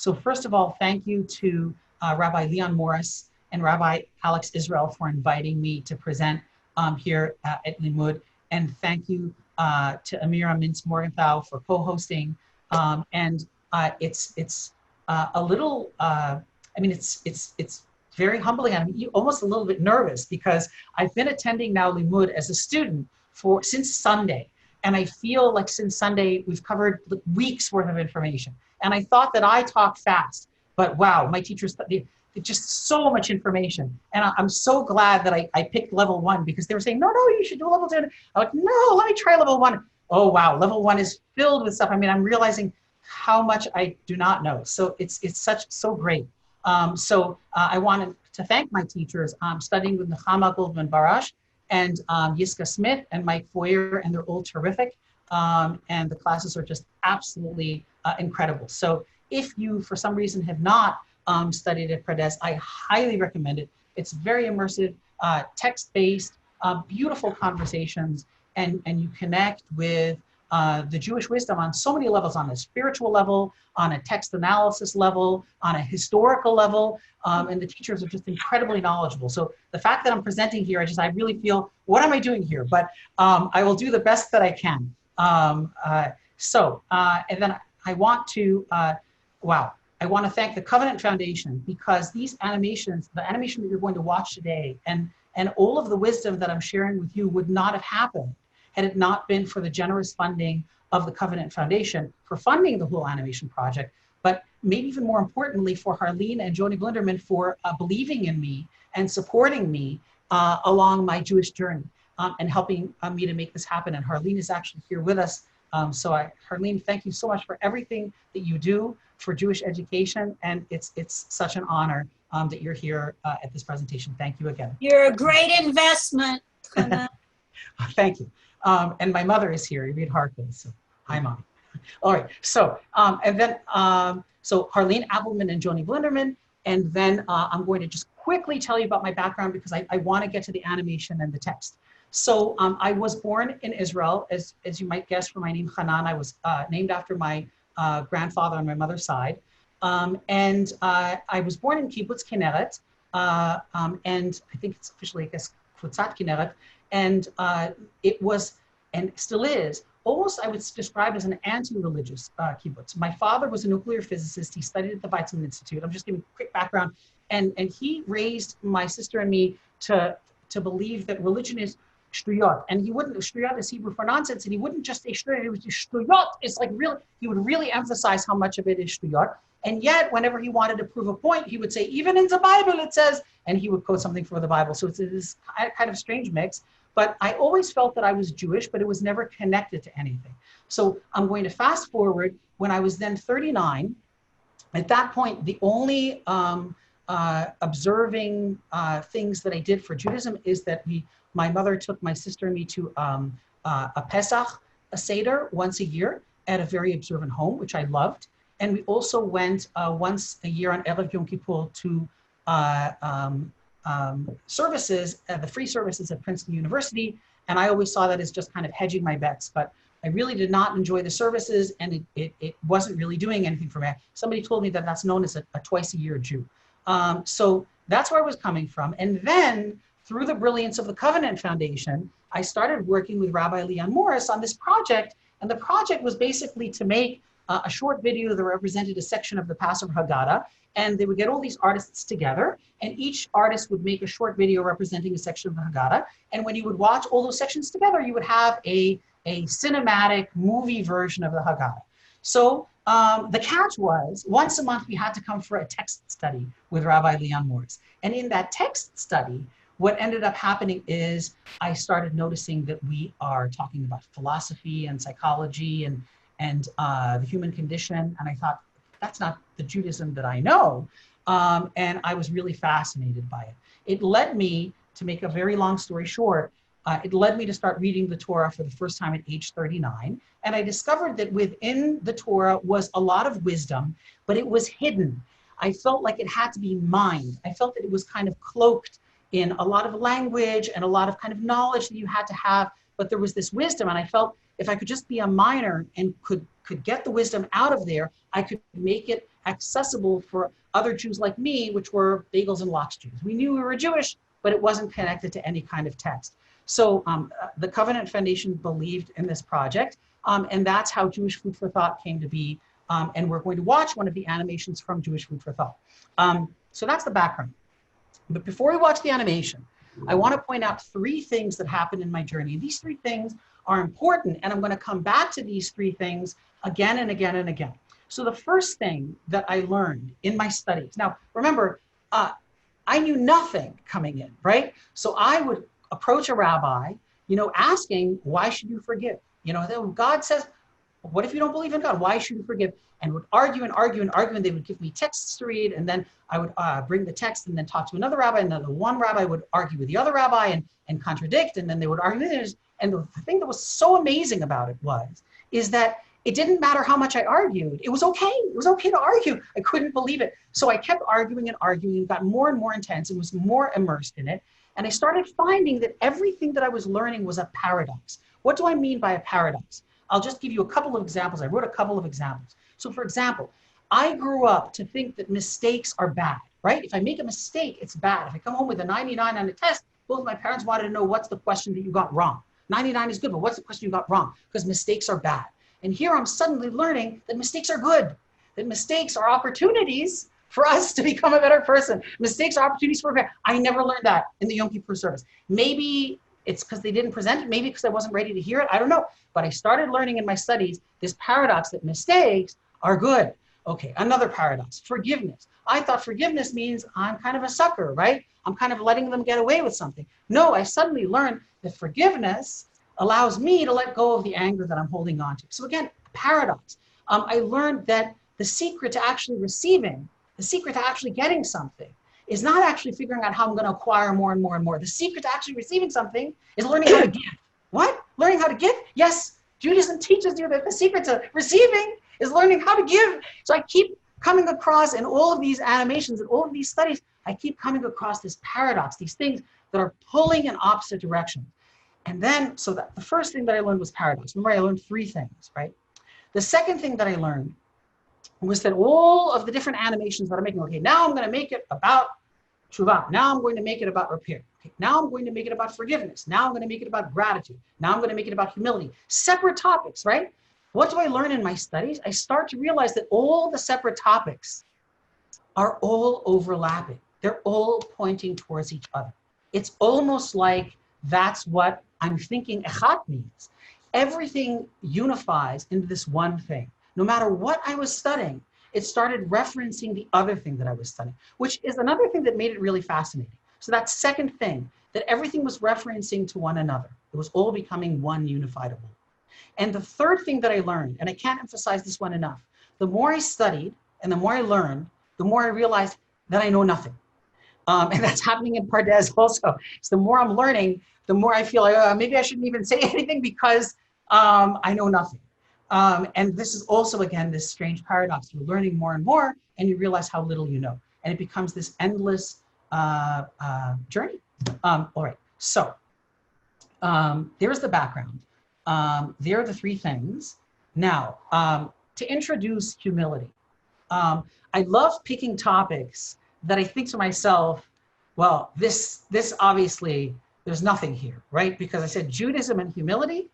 So first of all, thank you to Rabbi Leon Morris and Rabbi Alex Israel for inviting me to present here at Limud. And thank you to Amira Mintz-Morgenthau for co-hosting. It's a little, it's very humbling. I'm almost a little bit nervous because I've been attending now Limud as a student since Sunday. And I feel like since Sunday, we've covered weeks worth of information. And I thought that I talked fast, but wow, my teachers, just so much information. And I'm so glad that I picked level 1 because they were saying, no, you should do level 2. I'm like, no, let me try level 1. Oh, wow, level 1 is filled with stuff. I mean, I'm realizing how much I do not know. So it's so great. I wanted to thank my teachers. I'm studying with Nechama Goldman Barash and Yiska Smith and Mike Foyer, and they're all terrific. And the classes are just absolutely incredible. So if you, for some reason, have not studied at Pardes, I highly recommend it. It's very immersive, text-based, beautiful conversations, and you connect with the Jewish wisdom on so many levels, on a spiritual level, on a text analysis level, on a historical level, and the teachers are just incredibly knowledgeable. So the fact that I'm presenting here, I really feel, what am I doing here? But I will do the best that I can. And then I want to, I want to thank the Covenant Foundation because these animations, the animation that you're going to watch today, and all of the wisdom that I'm sharing with you would not have happened had it not been for the generous funding of the Covenant Foundation for funding the whole animation project, but maybe even more importantly for Harleen and Joni Blinderman for believing in me and supporting me along my Jewish journey and helping me to make this happen. And Harleen is actually here with us. Harleen, thank you so much for everything that you do for Jewish education. And it's such an honor that you're here at this presentation. Thank you again. You're a great investment. Thank you. And my mother is here, Hanan Harchol. So hi, Mom. All right. So so Harleen Appelman and Joni Blinderman, and then I'm going to just quickly tell you about my background because I want to get to the animation and the text. So I was born in Israel, as you might guess from my name Hanan. I was named after my grandfather on my mother's side, and I was born in Kibbutz Kinneret, and I think it's officially, I guess, Kibbutz Kinneret. And it was, and still is, almost I would describe as an anti-religious kibbutz. My father was a nuclear physicist. He studied at the Weizmann Institute. I'm just giving a quick background. And he raised my sister and me to believe that religion is shtuyot. And he wouldn't, shtuyot is Hebrew for nonsense, and he wouldn't just say shtuyot, it was just shtuyot. It's like real, he would really emphasize how much of it is shtuyot. And yet, whenever he wanted to prove a point, he would say, even in the Bible it says, and he would quote something from the Bible. So it's this kind of strange mix. But I always felt that I was Jewish, but it was never connected to anything. So I'm going to fast forward. When I was then 39, at that point, the only observing things that I did for Judaism is that my mother took my sister and me to a Pesach, a Seder, once a year at a very observant home, which I loved. And we also went once a year on Erev Yom Kippur to services, the free services at Princeton University. And I always saw that as just kind of hedging my bets, but I really did not enjoy the services, and it wasn't really doing anything for me. Somebody told me that that's known as a twice a year Jew. So that's where I was coming from. And then through the brilliance of the Covenant Foundation, I started working with Rabbi Leon Morris on this project. And the project was basically to make a short video that represented a section of the Passover Haggadah. And they would get all these artists together, and each artist would make a short video representing a section of the Haggadah. And when you would watch all those sections together, you would have a cinematic movie version of the Haggadah. So the catch was, once a month, we had to come for a text study with Rabbi Leon Morris. And in that text study, what ended up happening is I started noticing that we are talking about philosophy and psychology and the human condition. And I thought, that's not the Judaism that I know. And I was really fascinated by it. It led me, to make a very long story short, it led me to start reading the Torah for the first time at age 39. And I discovered that within the Torah was a lot of wisdom, but it was hidden. I felt like it had to be mined. I felt that it was kind of cloaked in a lot of language and a lot of kind of knowledge that you had to have, but there was this wisdom. And I felt if I could just be a miner and could get the wisdom out of there, I could make it accessible for other Jews like me, which were bagels and lox Jews. We knew we were Jewish, but it wasn't connected to any kind of text. So the Covenant Foundation believed in this project, and that's how Jewish Food for Thought came to be. And we're going to watch one of the animations from Jewish Food for Thought. So that's the background. But before we watch the animation, I want to point out 3 things that happened in my journey. These 3 things are important, and I'm going to come back to these 3 things again and again and again. So the first thing that I learned in my studies, now remember, I knew nothing coming in, right? So I would approach a rabbi, asking, why should you forgive? God says, what if you don't believe in God? Why should you forgive? And would argue and argue and argue, and they would give me texts to read, and then I would bring the text and then talk to another rabbi, and then the one rabbi would argue with the other rabbi and contradict, and then they would argue. And the thing that was so amazing about it is that it didn't matter how much I argued. It was okay. It was okay to argue. I couldn't believe it. So I kept arguing and arguing, and got more and more intense and was more immersed in it. And I started finding that everything that I was learning was a paradox. What do I mean by a paradox? I'll just give you a couple of examples. I wrote a couple of examples. So for example, I grew up to think that mistakes are bad, right? If I make a mistake, it's bad. If I come home with a 99 on a test, both my parents wanted to know, what's the question that you got wrong? 99 is good, but what's the question you got wrong? Because mistakes are bad. And here I'm suddenly learning that mistakes are good, that mistakes are opportunities for us to become a better person. Mistakes are opportunities for repair. I never learned that in the Yom Kippur service. Maybe it's because they didn't present it, maybe because I wasn't ready to hear it, I don't know. But I started learning in my studies this paradox that mistakes are good. Okay, another paradox, forgiveness. I thought forgiveness means I'm kind of a sucker, right? I'm kind of letting them get away with something. No, I suddenly learned that forgiveness allows me to let go of the anger that I'm holding on to. So again, paradox. I learned that the secret to actually receiving, the secret to actually getting something is not actually figuring out how I'm going to acquire more and more and more. The secret to actually receiving something is learning how to give. What? Learning how to give? Yes, Judaism teaches you that the secret to receiving is learning how to give. So I keep coming across in all of these animations and all of these studies, I keep coming across this paradox, these things that are pulling in opposite directions. And then, so that the first thing that I learned was paradox. Remember, I learned 3 things, right? The second thing that I learned was that all of the different animations that I'm making, okay, now I'm going to make it about tshuva. Now I'm going to make it about repair. Okay, now I'm going to make it about forgiveness. Now I'm going to make it about gratitude. Now I'm going to make it about humility. Separate topics, right? What do I learn in my studies? I start to realize that all the separate topics are all overlapping. They're all pointing towards each other. It's almost like that's what I'm thinking echad means. Everything unifies into this one thing. No matter what I was studying, it started referencing the other thing that I was studying, which is another thing that made it really fascinating. So that second thing, that everything was referencing to one another. It was all becoming one unified whole. And the third thing that I learned, and I can't emphasize this one enough, the more I studied and the more I learned, the more I realized that I know nothing. And that's happening in Pardes also. So the more I'm learning, the more I feel like maybe I shouldn't even say anything because I know nothing. And this is also, again, this strange paradox. You're learning more and more, and you realize how little you know. And it becomes this endless journey. All right, so there's the background. There are the 3 things. Now, to introduce humility, I love picking topics that I think to myself, well, this obviously, there's nothing here, right? Because I said Judaism and humility.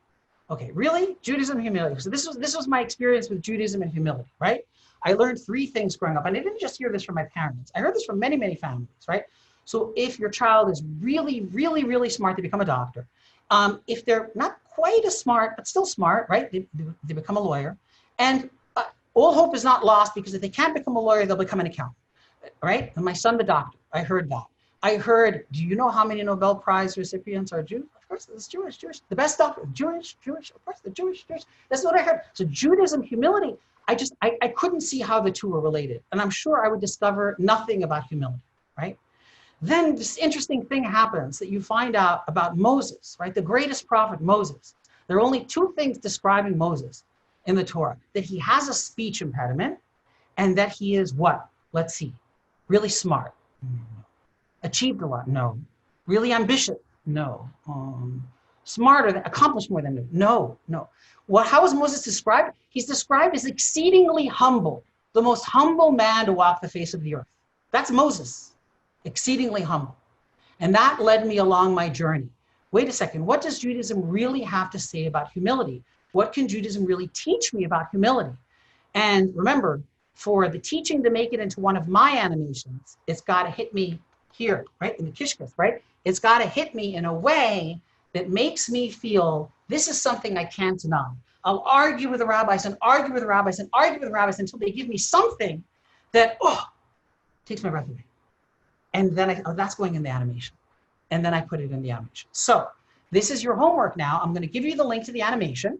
Okay, really? Judaism and humility. So this was my experience with Judaism and humility, right? I learned 3 things growing up, and I didn't just hear this from my parents. I heard this from many, many families, right? So if your child is really, really, really smart to become a doctor, if they're not quite as smart, but still smart, right? They become a lawyer. And all hope is not lost, because if they can't become a lawyer, they'll become an accountant, right? And my son, the doctor, I heard that. I heard, do you know how many Nobel Prize recipients are Jews? Of course, it's Jewish. The best doctor, Jewish, of course, the Jewish. That's what I heard. So Judaism, humility, I couldn't see how the 2 were related. And I'm sure I would discover nothing about humility, right? Then this interesting thing happens that you find out about Moses, right? The greatest prophet, Moses. There are only 2 things describing Moses in the Torah: that he has a speech impediment, and that he is what? Let's see. Really smart. No. Achieved a lot? No. Really ambitious? No. Smarter than, accomplished more than? No. How is Moses described? He's described as exceedingly humble. the most humble man to walk the face of the earth. That's Moses, exceedingly humble. And that led me along my journey. Wait a second, what does Judaism really have to say about humility? What can Judaism really teach me about humility? And remember, for the teaching to make it into one of my animations, it's got to hit me here, right, in the kishkas, right? It's got to hit me in a way that makes me feel this is something I can't deny. I'll argue with the rabbis and argue with the rabbis and argue with the rabbis until they give me something that, takes my breath away. And then that's going in the animation. And then I put it in the animation. So this is your homework now. I'm going to give you the link to the animation.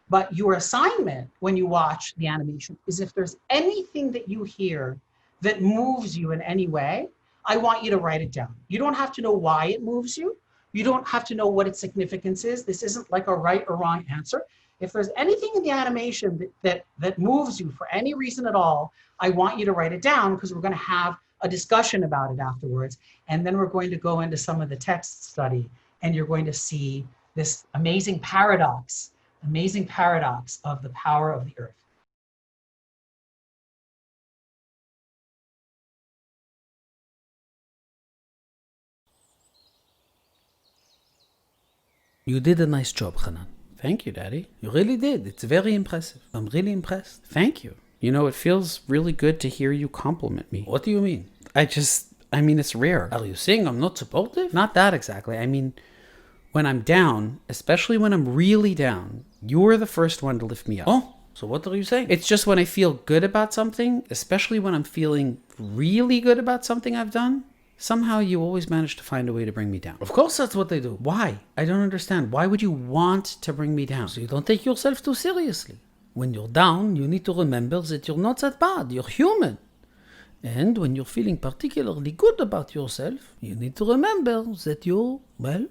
But your assignment when you watch the animation is if there's anything that you hear that moves you in any way, I want you to write it down. You don't have to know why it moves you. You don't have to know what its significance is. This isn't like a right or wrong answer. If there's anything in the animation that moves you for any reason at all, I want you to write it down because we're going to have a discussion about it afterwards. And then we're going to go into some of the text study and you're going to see this amazing paradox of the power of the earth. You did a nice job, Hanan. Thank you, Daddy. You really did. It's very impressive. I'm really impressed. Thank you. You know, it feels really good to hear you compliment me. What do you mean? I mean, it's rare. Are you saying I'm not supportive? Not that exactly. I mean, when I'm down, especially when I'm really down, you're the first one to lift me up. Oh, so what are you saying? It's just when I feel good about something, especially when I'm feeling really good about something I've done, somehow you always manage to find a way to bring me down. Of course that's what they do. Why? I don't understand. Why would you want to bring me down? So you don't take yourself too seriously. When you're down, you need to remember that you're not that bad. You're human. And when you're feeling particularly good about yourself, you need to remember that you're, well,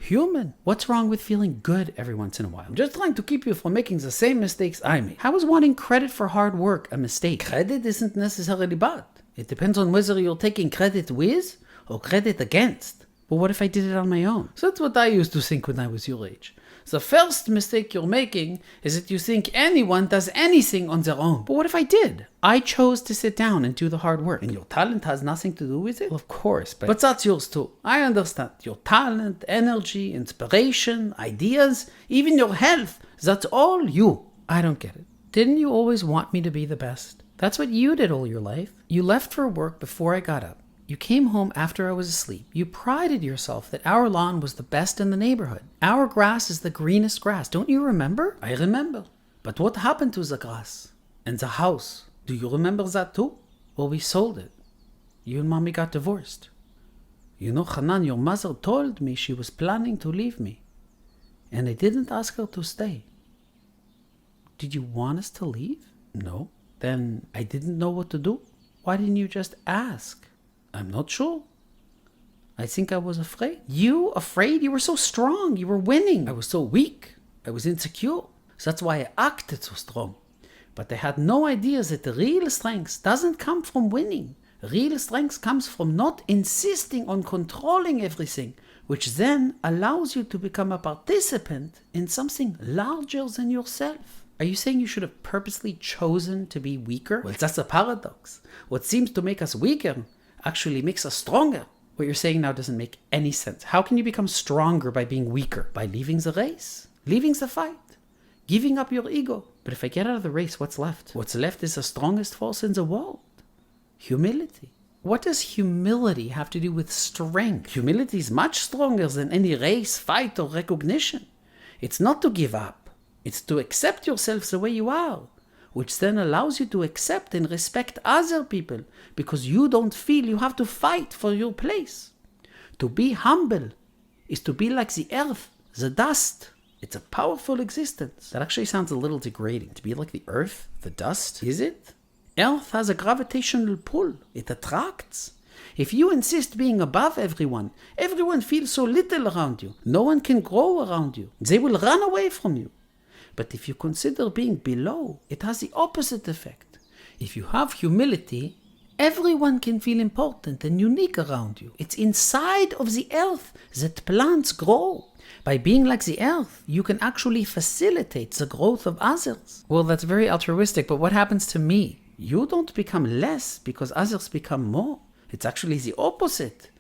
human. What's wrong with feeling good every once in a while? I'm just trying to keep you from making the same mistakes I made. How is wanting credit for hard work a mistake? Credit isn't necessarily bad. It depends on whether you're taking credit with or credit against. But what if I did it on my own? So that's what I used to think when I was your age. The first mistake you're making is that you think anyone does anything on their own. But what if I did? I chose to sit down and do the hard work. And your talent has nothing to do with it? Well, of course, but that's yours too. I understand. Your talent, energy, inspiration, ideas, even your health, that's all you. I don't get it. Didn't you always want me to be the best? That's what you did all your life. You left for work before I got up. You came home after I was asleep. You prided yourself that our lawn was the best in the neighborhood. Our grass is the greenest grass. Don't you remember? I remember. But what happened to the grass? And the house? Do you remember that too? Well, we sold it. You and Mommy got divorced. You know, Hanan, your mother told me she was planning to leave me. And I didn't ask her to stay. Did you want us to leave? No. Then I didn't know what to do. Why didn't you just ask? I'm not sure. I think I was afraid. You afraid? You were so strong. You were winning. I was so weak. I was insecure. So that's why I acted so strong. But I had no idea that the real strength doesn't come from winning. Real strength comes from not insisting on controlling everything, which then allows you to become a participant in something larger than yourself. Are you saying you should have purposely chosen to be weaker? Well, that's a paradox. What seems to make us weaker actually makes us stronger. What you're saying now doesn't make any sense. How can you become stronger by being weaker? By leaving the race, leaving the fight, giving up your ego. But if I get out of the race, what's left? What's left is the strongest force in the world. Humility. What does humility have to do with strength? Humility is much stronger than any race, fight, or recognition. It's not to give up. It's to accept yourself the way you are, which then allows you to accept and respect other people because you don't feel you have to fight for your place. To be humble is to be like the earth, the dust. It's a powerful existence. That actually sounds a little degrading. To be like the earth, the dust, is it? Earth has a gravitational pull. It attracts. If you insist being above everyone feels so little around you. No one can grow around you. They will run away from you. But if you consider being below, it has the opposite effect. If you have humility, everyone can feel important and unique around you. It's inside of the earth that plants grow. By being like the earth, you can actually facilitate the growth of others. Well, that's very altruistic, but what happens to me? You don't become less because others become more. It's actually the opposite.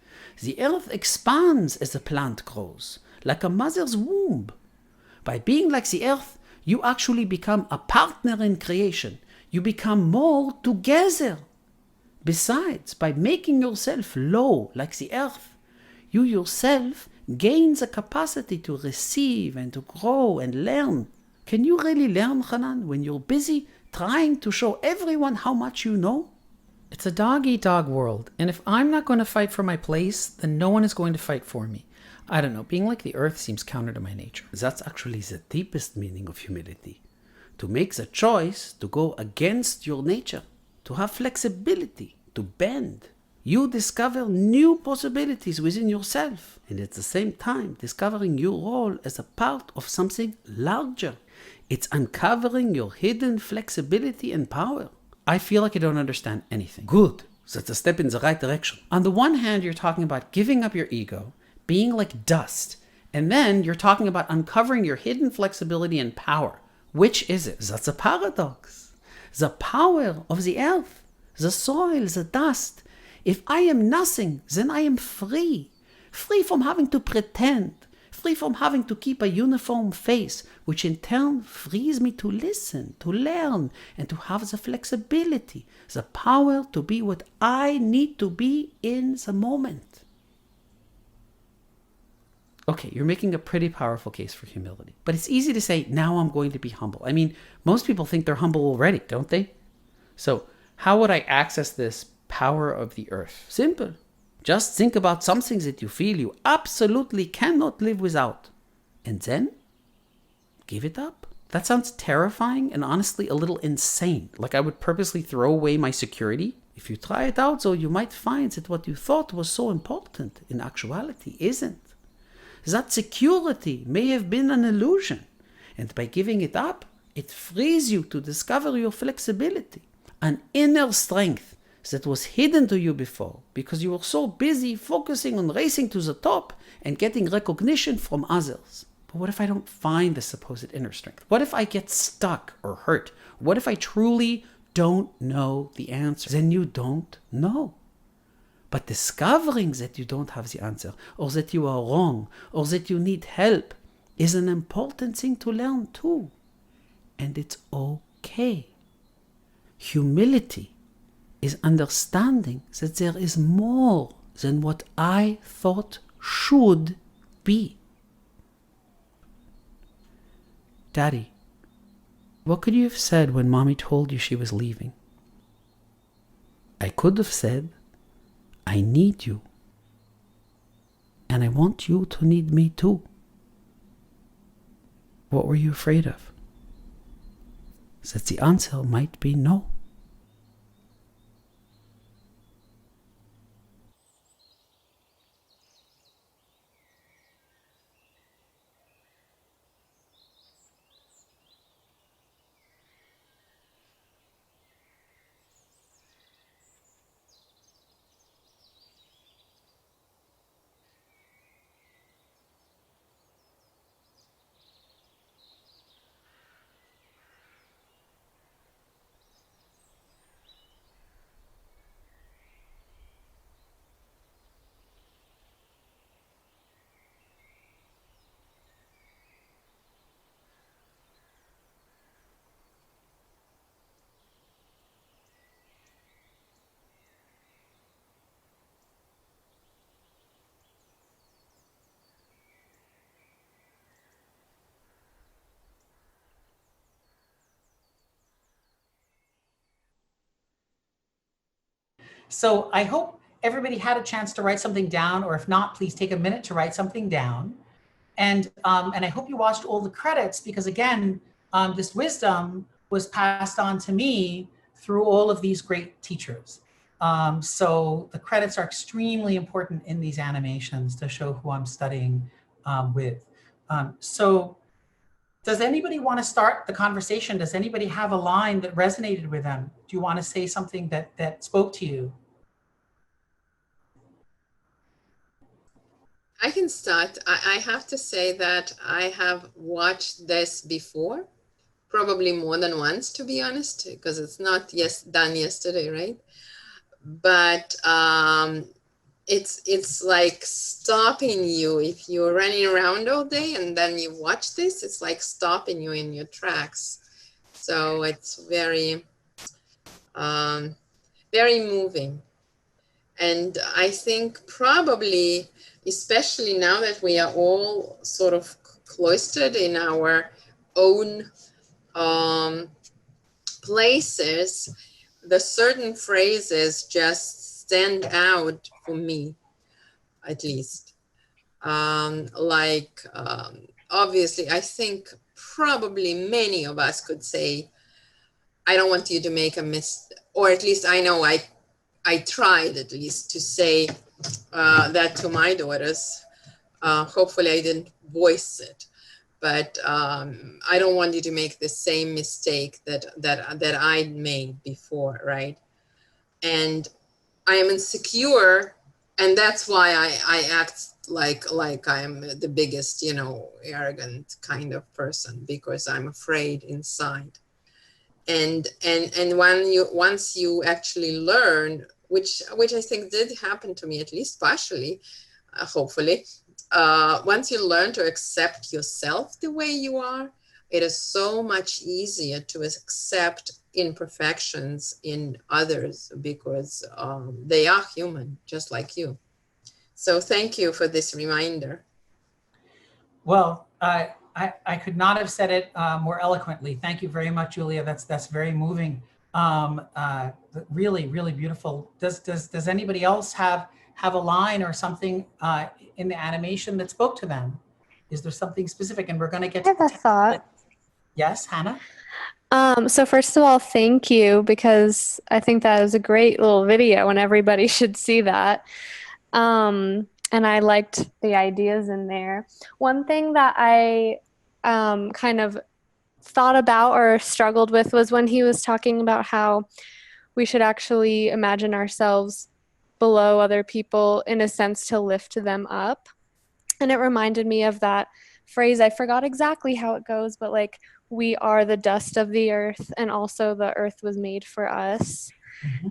The earth expands as a plant grows, like a mother's womb. By being like the earth, you actually become a partner in creation. You become more together. Besides, by making yourself low like the earth, you yourself gain the capacity to receive and to grow and learn. Can you really learn, Hanan, when you're busy trying to show everyone how much you know? It's a dog-eat-dog world, and if I'm not going to fight for my place, then no one is going to fight for me. I don't know, being like the earth seems counter to my nature. That's actually the deepest meaning of humility. To make the choice to go against your nature, to have flexibility, to bend. You discover new possibilities within yourself, and at the same time discovering your role as a part of something larger. It's uncovering your hidden flexibility and power. I feel like I don't understand anything. Good. That's a step in the right direction. On the one hand, you're talking about giving up your ego, being like dust, and then you're talking about uncovering your hidden flexibility and power. Which is it? That's a paradox. The power of the earth, the soil, the dust. If I am nothing, then I am free. Free from having to pretend. Free from having to keep a uniform face, which in turn frees me to listen, to learn, and to have the flexibility, the power to be what I need to be in the moment. Okay, you're making a pretty powerful case for humility. But it's easy to say, now I'm going to be humble. I mean, most people think they're humble already, don't they? So how would I access this power of the earth? Simple. Just think about something that you feel you absolutely cannot live without. And then, give it up. That sounds terrifying and honestly a little insane. Like I would purposely throw away my security. If you try it out, though, you might find that what you thought was so important in actuality isn't. That security may have been an illusion. And by giving it up, it frees you to discover your flexibility, an inner strength that was hidden to you before because you were so busy focusing on racing to the top and getting recognition from others. But what if I don't find the supposed inner strength? What if I get stuck or hurt? What if I truly don't know the answer? Then you don't know. But discovering that you don't have the answer, or that you are wrong, or that you need help, is an important thing to learn too. And it's okay. Humility is understanding that there is more than what I thought should be. Daddy, what could you have said when Mommy told you she was leaving? I could have said, I need you. And I want you to need me too. What were you afraid of? That the answer might be no. So I hope everybody had a chance to write something down, or if not, please take a minute to write something down. And I hope you watched all the credits, because again, this wisdom was passed on to me through all of these great teachers. So the credits are extremely important in these animations to show who I'm studying with. So does anybody want to start the conversation? Does anybody have a line that resonated with them? Do you want to say something that spoke to you? I can start. I have to say that I have watched this before, probably more than once, to be honest, because it's not done yesterday, right? But it's like stopping you if you're running around all day and then you watch this. It's like stopping you in your tracks. So it's very, very moving. And I think probably, especially now that we are all sort of cloistered in our own places, the certain phrases just stand out for me, at least. Obviously, I think probably many of us could say, I don't want you to make a mistake, or at least I know I tried at least to say that to my daughters. Hopefully I didn't voice it, but I don't want you to make the same mistake that I made before, right? And I am insecure, and that's why I act like I'm the biggest, arrogant kind of person, because I'm afraid inside. And once you actually learn, which I think did happen to me, at least partially, hopefully, once you learn to accept yourself the way you are, it is so much easier to accept imperfections in others, because they are human, just like you. So thank you for this reminder. Well, I could not have said it more eloquently. Thank you very much, Julia. That's very moving. Really, really beautiful. Does anybody else have a line or something in the animation that spoke to them? Is there something specific? And we're going to get I have a thought. Yes, Hannah? So first of all, thank you, because I think that is a great little video and everybody should see that. And I liked the ideas in there. One thing that I kind of thought about or struggled with was when he was talking about how we should actually imagine ourselves below other people in a sense to lift them up. And it reminded me of that phrase. I forgot exactly how it goes, but like, we are the dust of the earth, and also the earth was made for us. Mm-hmm.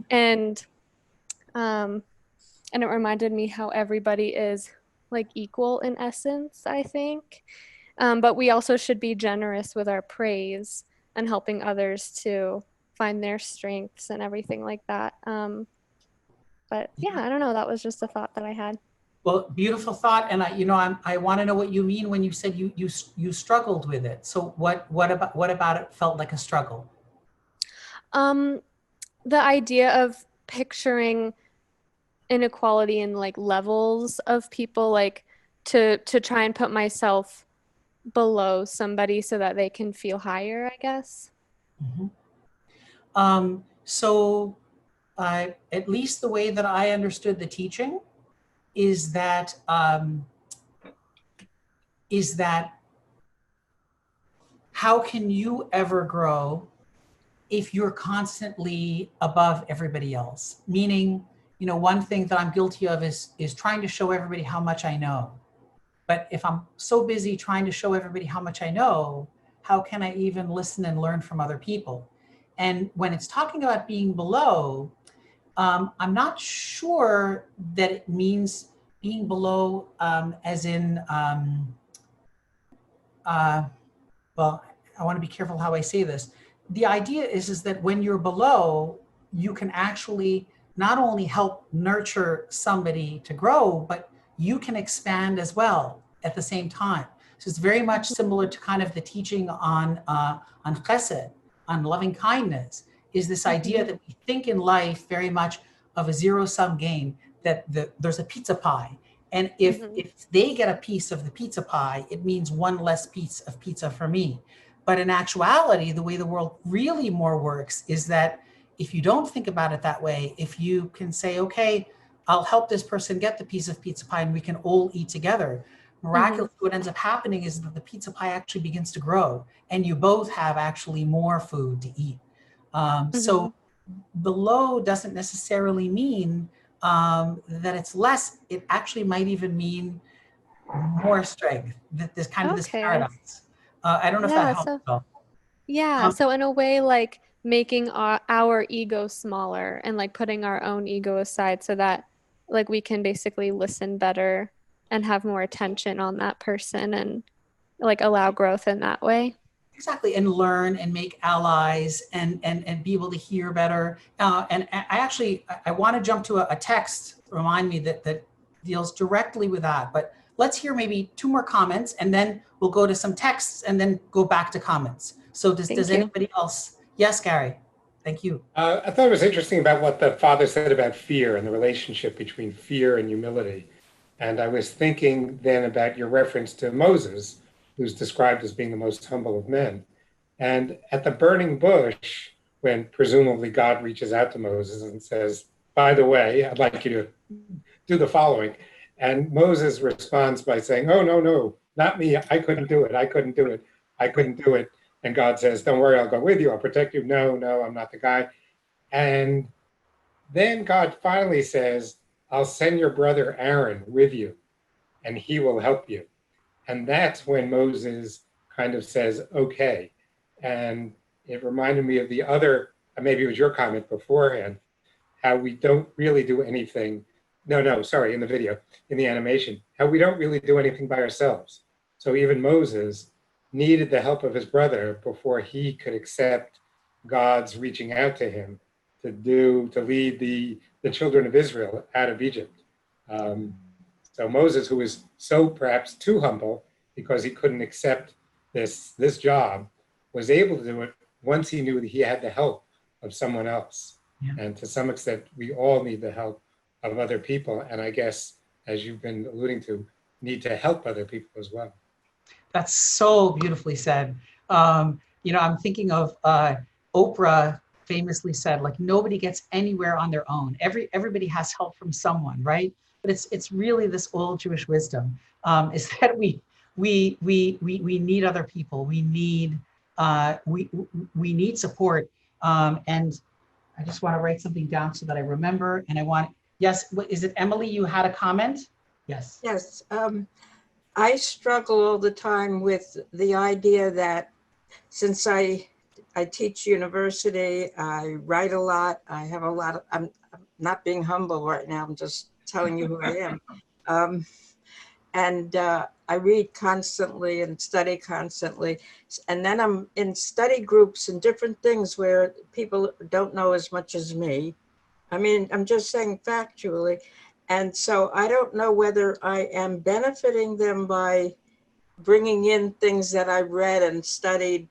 And it reminded me how everybody is like equal in essence, I think. But we also should be generous with our praise and helping others to find their strengths and everything like that. But yeah, I don't know. That was just a thought that I had. Well, beautiful thought, and I want to know what you mean when you said you struggled with it. So what about it felt like a struggle? The idea of picturing inequality in like levels of people, like to try and put myself below somebody so that they can feel higher, I guess. Mm-hmm. So at least the way that I understood the teaching is that how can you ever grow if you're constantly above everybody else? Meaning, one thing that I'm guilty of is trying to show everybody how much I know. But if I'm so busy trying to show everybody how much I know, how can I even listen and learn from other people? And when it's talking about being below, I'm not sure that it means being below as in, well, I want to be careful how I say this. The idea is that when you're below, you can actually not only help nurture somebody to grow, but you can expand as well at the same time. So it's very much similar to kind of the teaching on chesed, on loving kindness, is this idea that we think in life very much of a zero-sum game, that there's a pizza pie. And if they get a piece of the pizza pie, it means one less piece of pizza for me. But in actuality, the way the world really more works is that if you don't think about it that way, if you can say, okay, I'll help this person get the piece of pizza pie and we can all eat together, miraculously, what ends up happening is that the pizza pie actually begins to grow and you both have actually more food to eat. So below doesn't necessarily mean that it's less. It actually might even mean more strength, that there's kind of this paradox. I don't know if that helps at all. Yeah, Um, so in a way, like making our ego smaller and like putting our own ego aside so that like we can basically listen better and have more attention on that person and like allow growth in that way. exactly, and learn and make allies and be able to hear better. And I actually I want to jump to a text, remind me that deals directly with that. But let's hear maybe two more comments, and then we'll go to some texts, and then go back to comments. So does Thank you. anybody else? Yes, Gary. Thank you. I thought it was interesting about what the father said about fear and the relationship between fear and humility. And I was thinking then about your reference to Moses, who's described as being the most humble of men. And at the burning bush, when presumably God reaches out to Moses and says, by the way, I'd like you to do the following. And Moses responds by saying, oh, no, no, not me. I couldn't do it. I couldn't do it. I couldn't do it. And God says, don't worry, I'll go with you. I'll protect you. No, no, I'm not the guy. And then God finally says, I'll send your brother Aaron with you, and he will help you. And that's when Moses kind of says, okay. And it reminded me of the other, maybe it was your comment beforehand, how we don't really do anything. No, sorry, in the video, in the animation, how we don't really do anything by ourselves. So even Moses needed the help of his brother before he could accept God's reaching out to him to lead the children of Israel out of Egypt. So Moses, who was so perhaps too humble because he couldn't accept this job, was able to do it once he knew that he had the help of someone else. Yeah. And to some extent, we all need the help of other people. And I guess, as you've been alluding to, need to help other people as well. That's so beautifully said. I'm thinking of Oprah famously said, like, nobody gets anywhere on their own. Everybody has help from someone, right? But it's really this old Jewish wisdom, is that we need other people. We need support. And I just want to write something down so that I remember. And yes, is it Emily? You had a comment? Yes. Yes. I struggle all the time with the idea that since I teach university, I write a lot, I have a lot of, I'm not being humble right now, I'm just telling you who I am. I read constantly and study constantly. And then I'm in study groups and different things where people don't know as much as me. I mean, I'm just saying factually. And so I don't know whether I am benefiting them by bringing in things that I've read and studied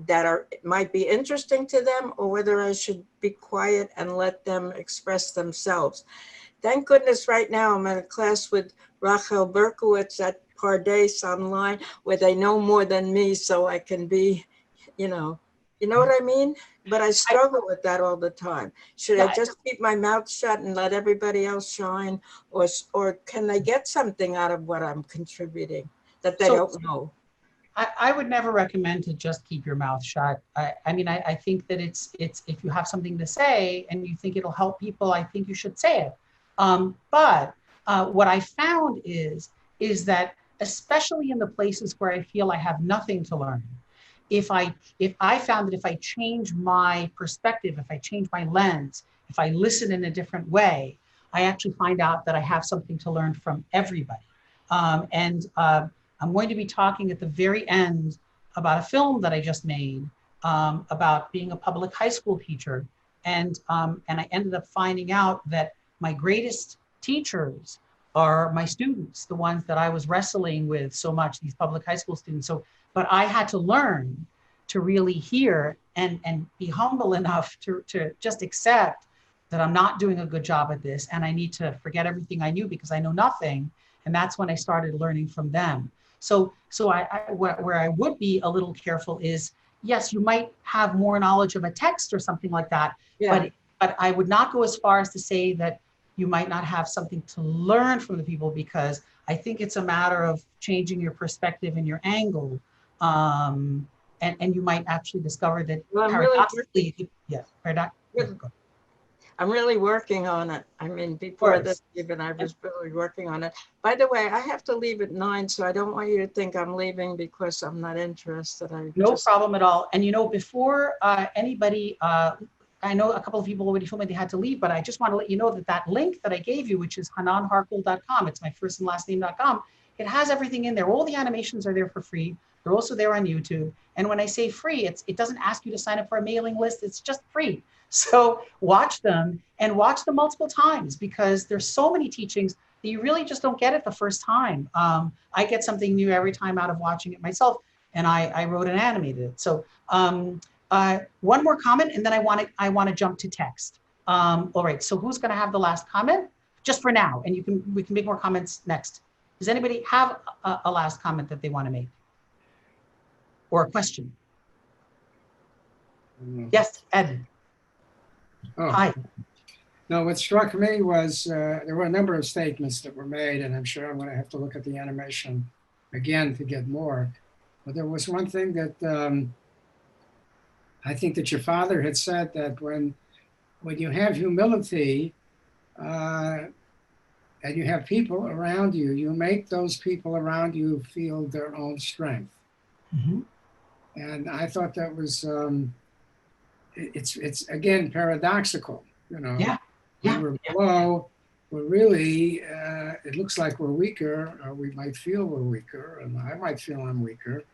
that might be interesting to them, or whether I should be quiet and let them express themselves. Thank goodness right now I'm in a class with Rachel Berkowitz at Pardes online, where they know more than me, so I can be, you know what I mean? But I struggle with that all the time. Should I just keep my mouth shut and let everybody else shine? Or can they get something out of what I'm contributing that they don't know? I would never recommend to just keep your mouth shut. I think that it's if you have something to say and you think it'll help people, I think you should say it. But what I found is that especially in the places where I feel I have nothing to learn, if I found that if I change my perspective, if I change my lens, if I listen in a different way, I actually find out that I have something to learn from everybody. I'm going to be talking at the very end about a film that I just made about being a public high school teacher. And I ended up finding out that my greatest teachers are my students, the ones that I was wrestling with so much, these public high school students. But I had to learn to really hear and be humble enough to just accept that I'm not doing a good job at this, and I need to forget everything I knew because I know nothing. And that's when I started learning from them. So where I would be a little careful is, yes, you might have more knowledge of a text or something like that, yeah. But I would not go as far as to say that you might not have something to learn from the people, because I think it's a matter of changing your perspective and your angle. And you might actually discover that paradoxically, yes, I'm really working on it. I mean, before this even, I was really working on it. By the way, I have to leave at 9, so I don't want you to think I'm leaving because I'm not interested. No problem at all. And before anybody, I know a couple of people already told me they had to leave, but I just want to let you know that that link that I gave you, which is hananharchol.com, it's my first and last name.com, it has everything in there. All the animations are there for free. They're also there on YouTube. And when I say free, it doesn't ask you to sign up for a mailing list. It's just free. So watch them and watch them multiple times, because there's so many teachings that you really just don't get it the first time. I get something new every time out of watching it myself, and I wrote and animated it. So one more comment, and then I want to jump to text. All right, so who's going to have the last comment? Just for now, and we can make more comments next. Does anybody have a last comment that they want to make? Or a question? Yes, Ed. Oh. Hi. No, what struck me was there were a number of statements that were made, and I'm sure I'm going to have to look at the animation again to get more. But there was one thing that I think that your father had said, that when you have humility and you have people around you, you make those people around you feel their own strength. Mm-hmm. And I thought that was, it's again, paradoxical, Yeah. When we're below, we're really, it looks like we're weaker, or we might feel we're weaker, and I might feel I'm weaker.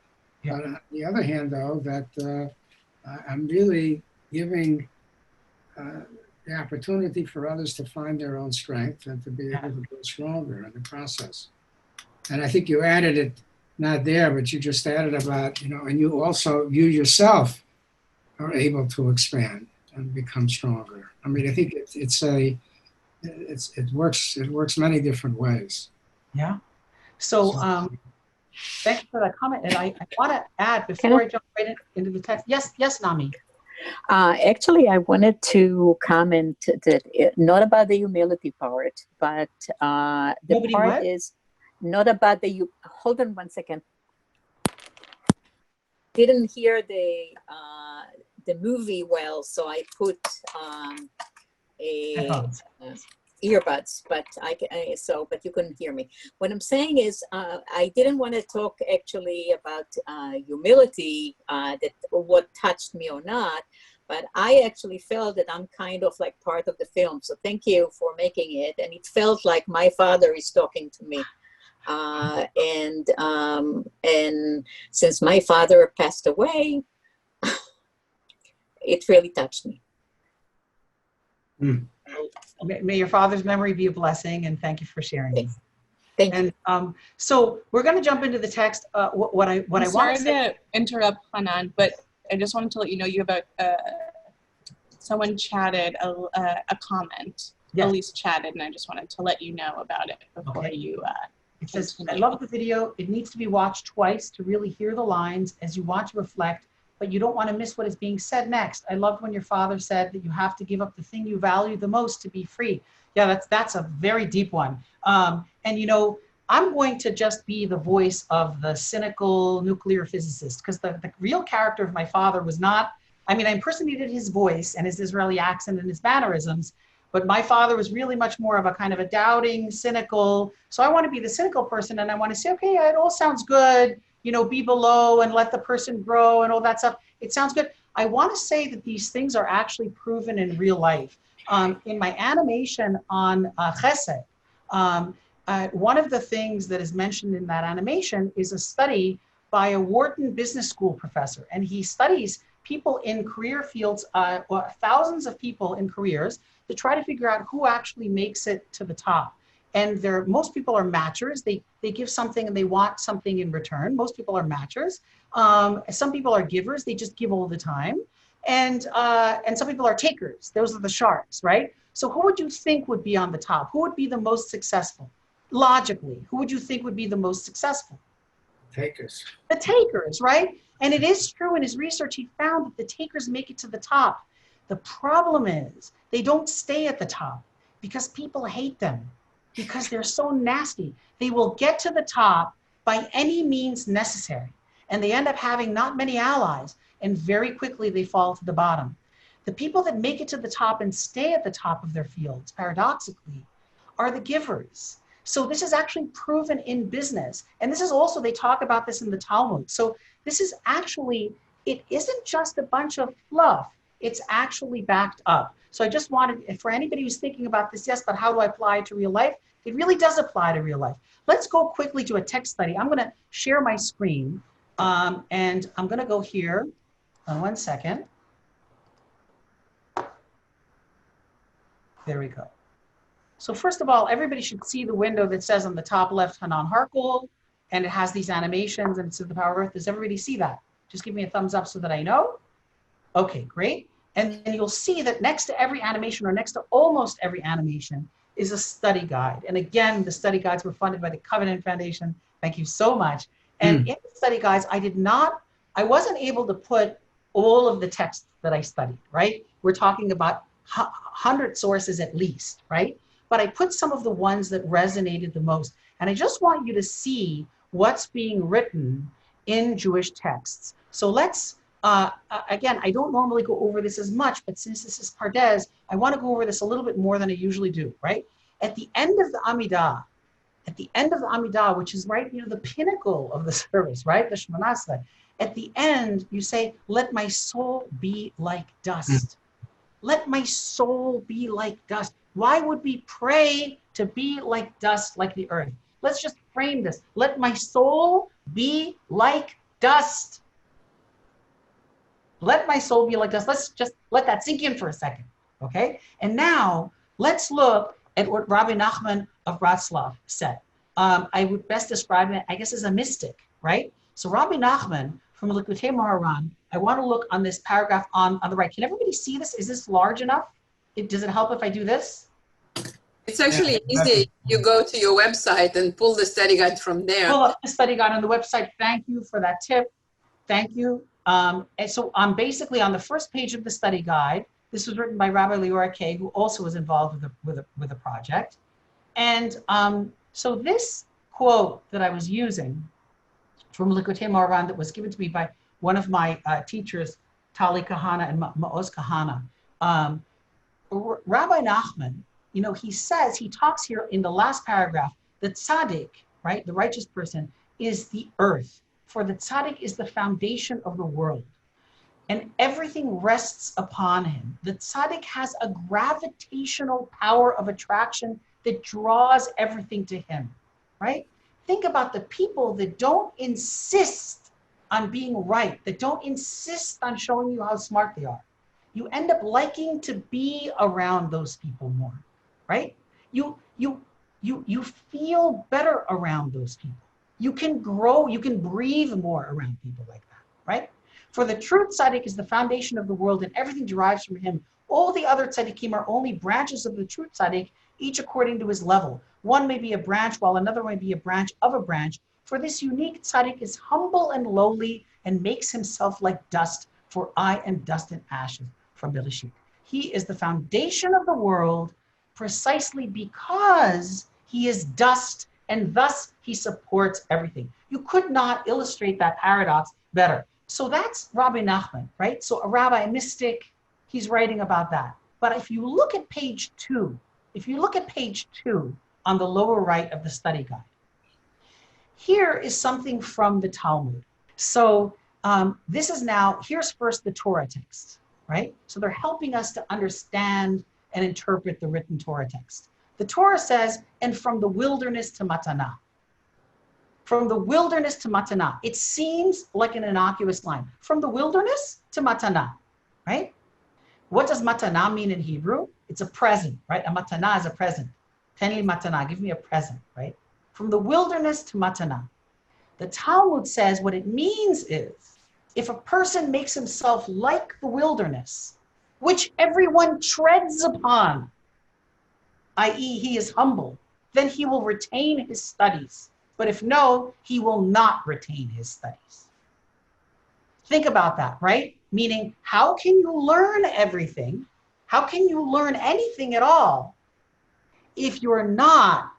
Yeah. But on the other hand, though, that I'm really giving the opportunity for others to find their own strength and to be able to grow stronger in the process. And I think you added it, not there, but you just added about, and you yourself are able to expand and become stronger. I mean, I think it works many different ways. Yeah. So thank you for that comment. And I want to add, before I jump right into the text. Yes, Nami. Actually, I wanted to comment that not about the humility part, but the part is not about the, hold on one second. Didn't hear the movie well, so I put earbuds, but but you couldn't hear me. What I'm saying is, I didn't want to talk actually about humility, that what touched me or not, but I actually felt that I'm kind of like part of the film. So thank you for making it, and it felt like my father is talking to me. And since my father passed away, it really touched me. May your father's memory be a blessing, and thank you for sharing. Thank you. And so we're going to jump into the text. What I want to say. Sorry to interrupt, Hanan, but I just wanted to let you know you have someone chatted a comment. Yes. Elise chatted, and I just wanted to let you know about it before you. It says, I love the video. It needs to be watched twice to really hear the lines as you watch reflect, but you don't want to miss what is being said next. I loved when your father said that you have to give up the thing you value the most to be free. Yeah, that's a very deep one. And I'm going to just be the voice of the cynical nuclear physicist, because the real character of my father was not, I impersonated his voice and his Israeli accent and his mannerisms, but my father was really much more of a kind of a doubting, cynical. So I want to be the cynical person, and I want to say, okay, it all sounds good, be below and let the person grow and all that stuff. It sounds good. I want to say that these things are actually proven in real life. In my animation on Chesed, one of the things that is mentioned in that animation is a study by a Wharton Business School professor, and he studies people in career fields, thousands of people in careers, to try to figure out who actually makes it to the top. And most people are matchers. They give something and they want something in return. Most people are matchers. Some people are givers. They just give all the time. And some people are takers. Those are the sharks, right? So who would you think would be on the top? Who would be the most successful? Logically, who would you think would be the most successful? Takers. The takers, right? And it is true, in his research, he found that the takers make it to the top. The problem is they don't stay at the top because people hate them, because they're so nasty. They will get to the top by any means necessary, and they end up having not many allies, and very quickly they fall to the bottom. The people that make it to the top and stay at the top of their fields, paradoxically, are the givers. So this is actually proven in business. And this is also, they talk about this in the Talmud. So this is actually, it isn't just a bunch of fluff. It's actually backed up. So I just wanted, for anybody who's thinking about this, yes, but how do I apply it to real life? It really does apply to real life. Let's go quickly to a text study. I'm gonna share my screen and I'm gonna go here. One second. There we go. So first of all, everybody should see the window that says on the top left, Hanan Harchol, and it has these animations and it says the power of earth. Does everybody see that? Just give me a thumbs up so that I know. Okay, great. And then you'll see that next to every animation, or next to almost every animation, is a study guide. And again, the study guides were funded by the Covenant Foundation. Thank you so much. And in the study guides, I wasn't able to put all of the texts that I studied, right? We're talking about 100 sources at least, right? But I put some of the ones that resonated the most. And I just want you to see what's being written in Jewish texts. So let's, again, I don't normally go over this as much, but since this is Pardes, I want to go over this a little bit more than I usually do, right? At the end of the Amidah, which is right, the pinnacle of the service, right? The Shemona Esrei. At the end, you say, let my soul be like dust. Let my soul be like dust. Why would we pray to be like dust, like the earth? Let's just frame this. Let my soul be like dust. Let my soul be like dust. Let's just let that sink in for a second, okay? And now let's look at what Rabbi Nachman of Bratslav said. I would best describe it, I guess, as a mystic, right? So Rabbi Nachman from Likutei Moharan, I want to look on this paragraph on the right. Can everybody see this? Is this large enough? Does it help if I do this? It's actually easy. You go to your website and pull the study guide from there. Pull up the study guide on the website. Thank you for that tip. Thank you. And so I'm basically on the first page of the study guide. This was written by Rabbi Leora Kay, who also was involved with the project. And so this quote that I was using from Likutei Moharan that was given to me by one of my teachers, Tali Kahana and Maoz Kahana. Rabbi Nachman, he talks here in the last paragraph that tzaddik, right, the righteous person, is the earth. For the tzaddik is the foundation of the world, and everything rests upon him. The tzaddik has a gravitational power of attraction that draws everything to him, right? Think about the people that don't insist on being right, that don't insist on showing you how smart they are. You end up liking to be around those people more, right? You feel better around those people. You can grow, you can breathe more around people like that, right? For the true tzaddik is the foundation of the world and everything derives from him. All the other tzaddikim are only branches of the true tzaddik, each according to his level. One may be a branch while another may be a branch of a branch. For this unique tzaddik is humble and lowly and makes himself like dust, for I am dust and ashes from Bereshit. He is the foundation of the world precisely because he is dust and thus he supports everything. You could not illustrate that paradox better. So that's Rabbi Nachman, right? So a rabbi, a mystic, he's writing about that. But if you look at page 2, on the lower right of the study guide, here is something from the Talmud. So here's first the Torah text, right? So they're helping us to understand and interpret the written Torah text. The Torah says, and from the wilderness to Matanah. From the wilderness to Matanah. It seems like an innocuous line. From the wilderness to Matanah, right? What does Matanah mean in Hebrew? It's a present, right? A Matanah is a present. Ten li Matanah, give me a present, right? From the wilderness to Matanah. The Talmud says what it means is, if a person makes himself like the wilderness, which everyone treads upon, i.e. he is humble, then he will retain his studies. But if no, he will not retain his studies. Think about that, right? Meaning, how can you learn everything? How can you learn anything at all if you're not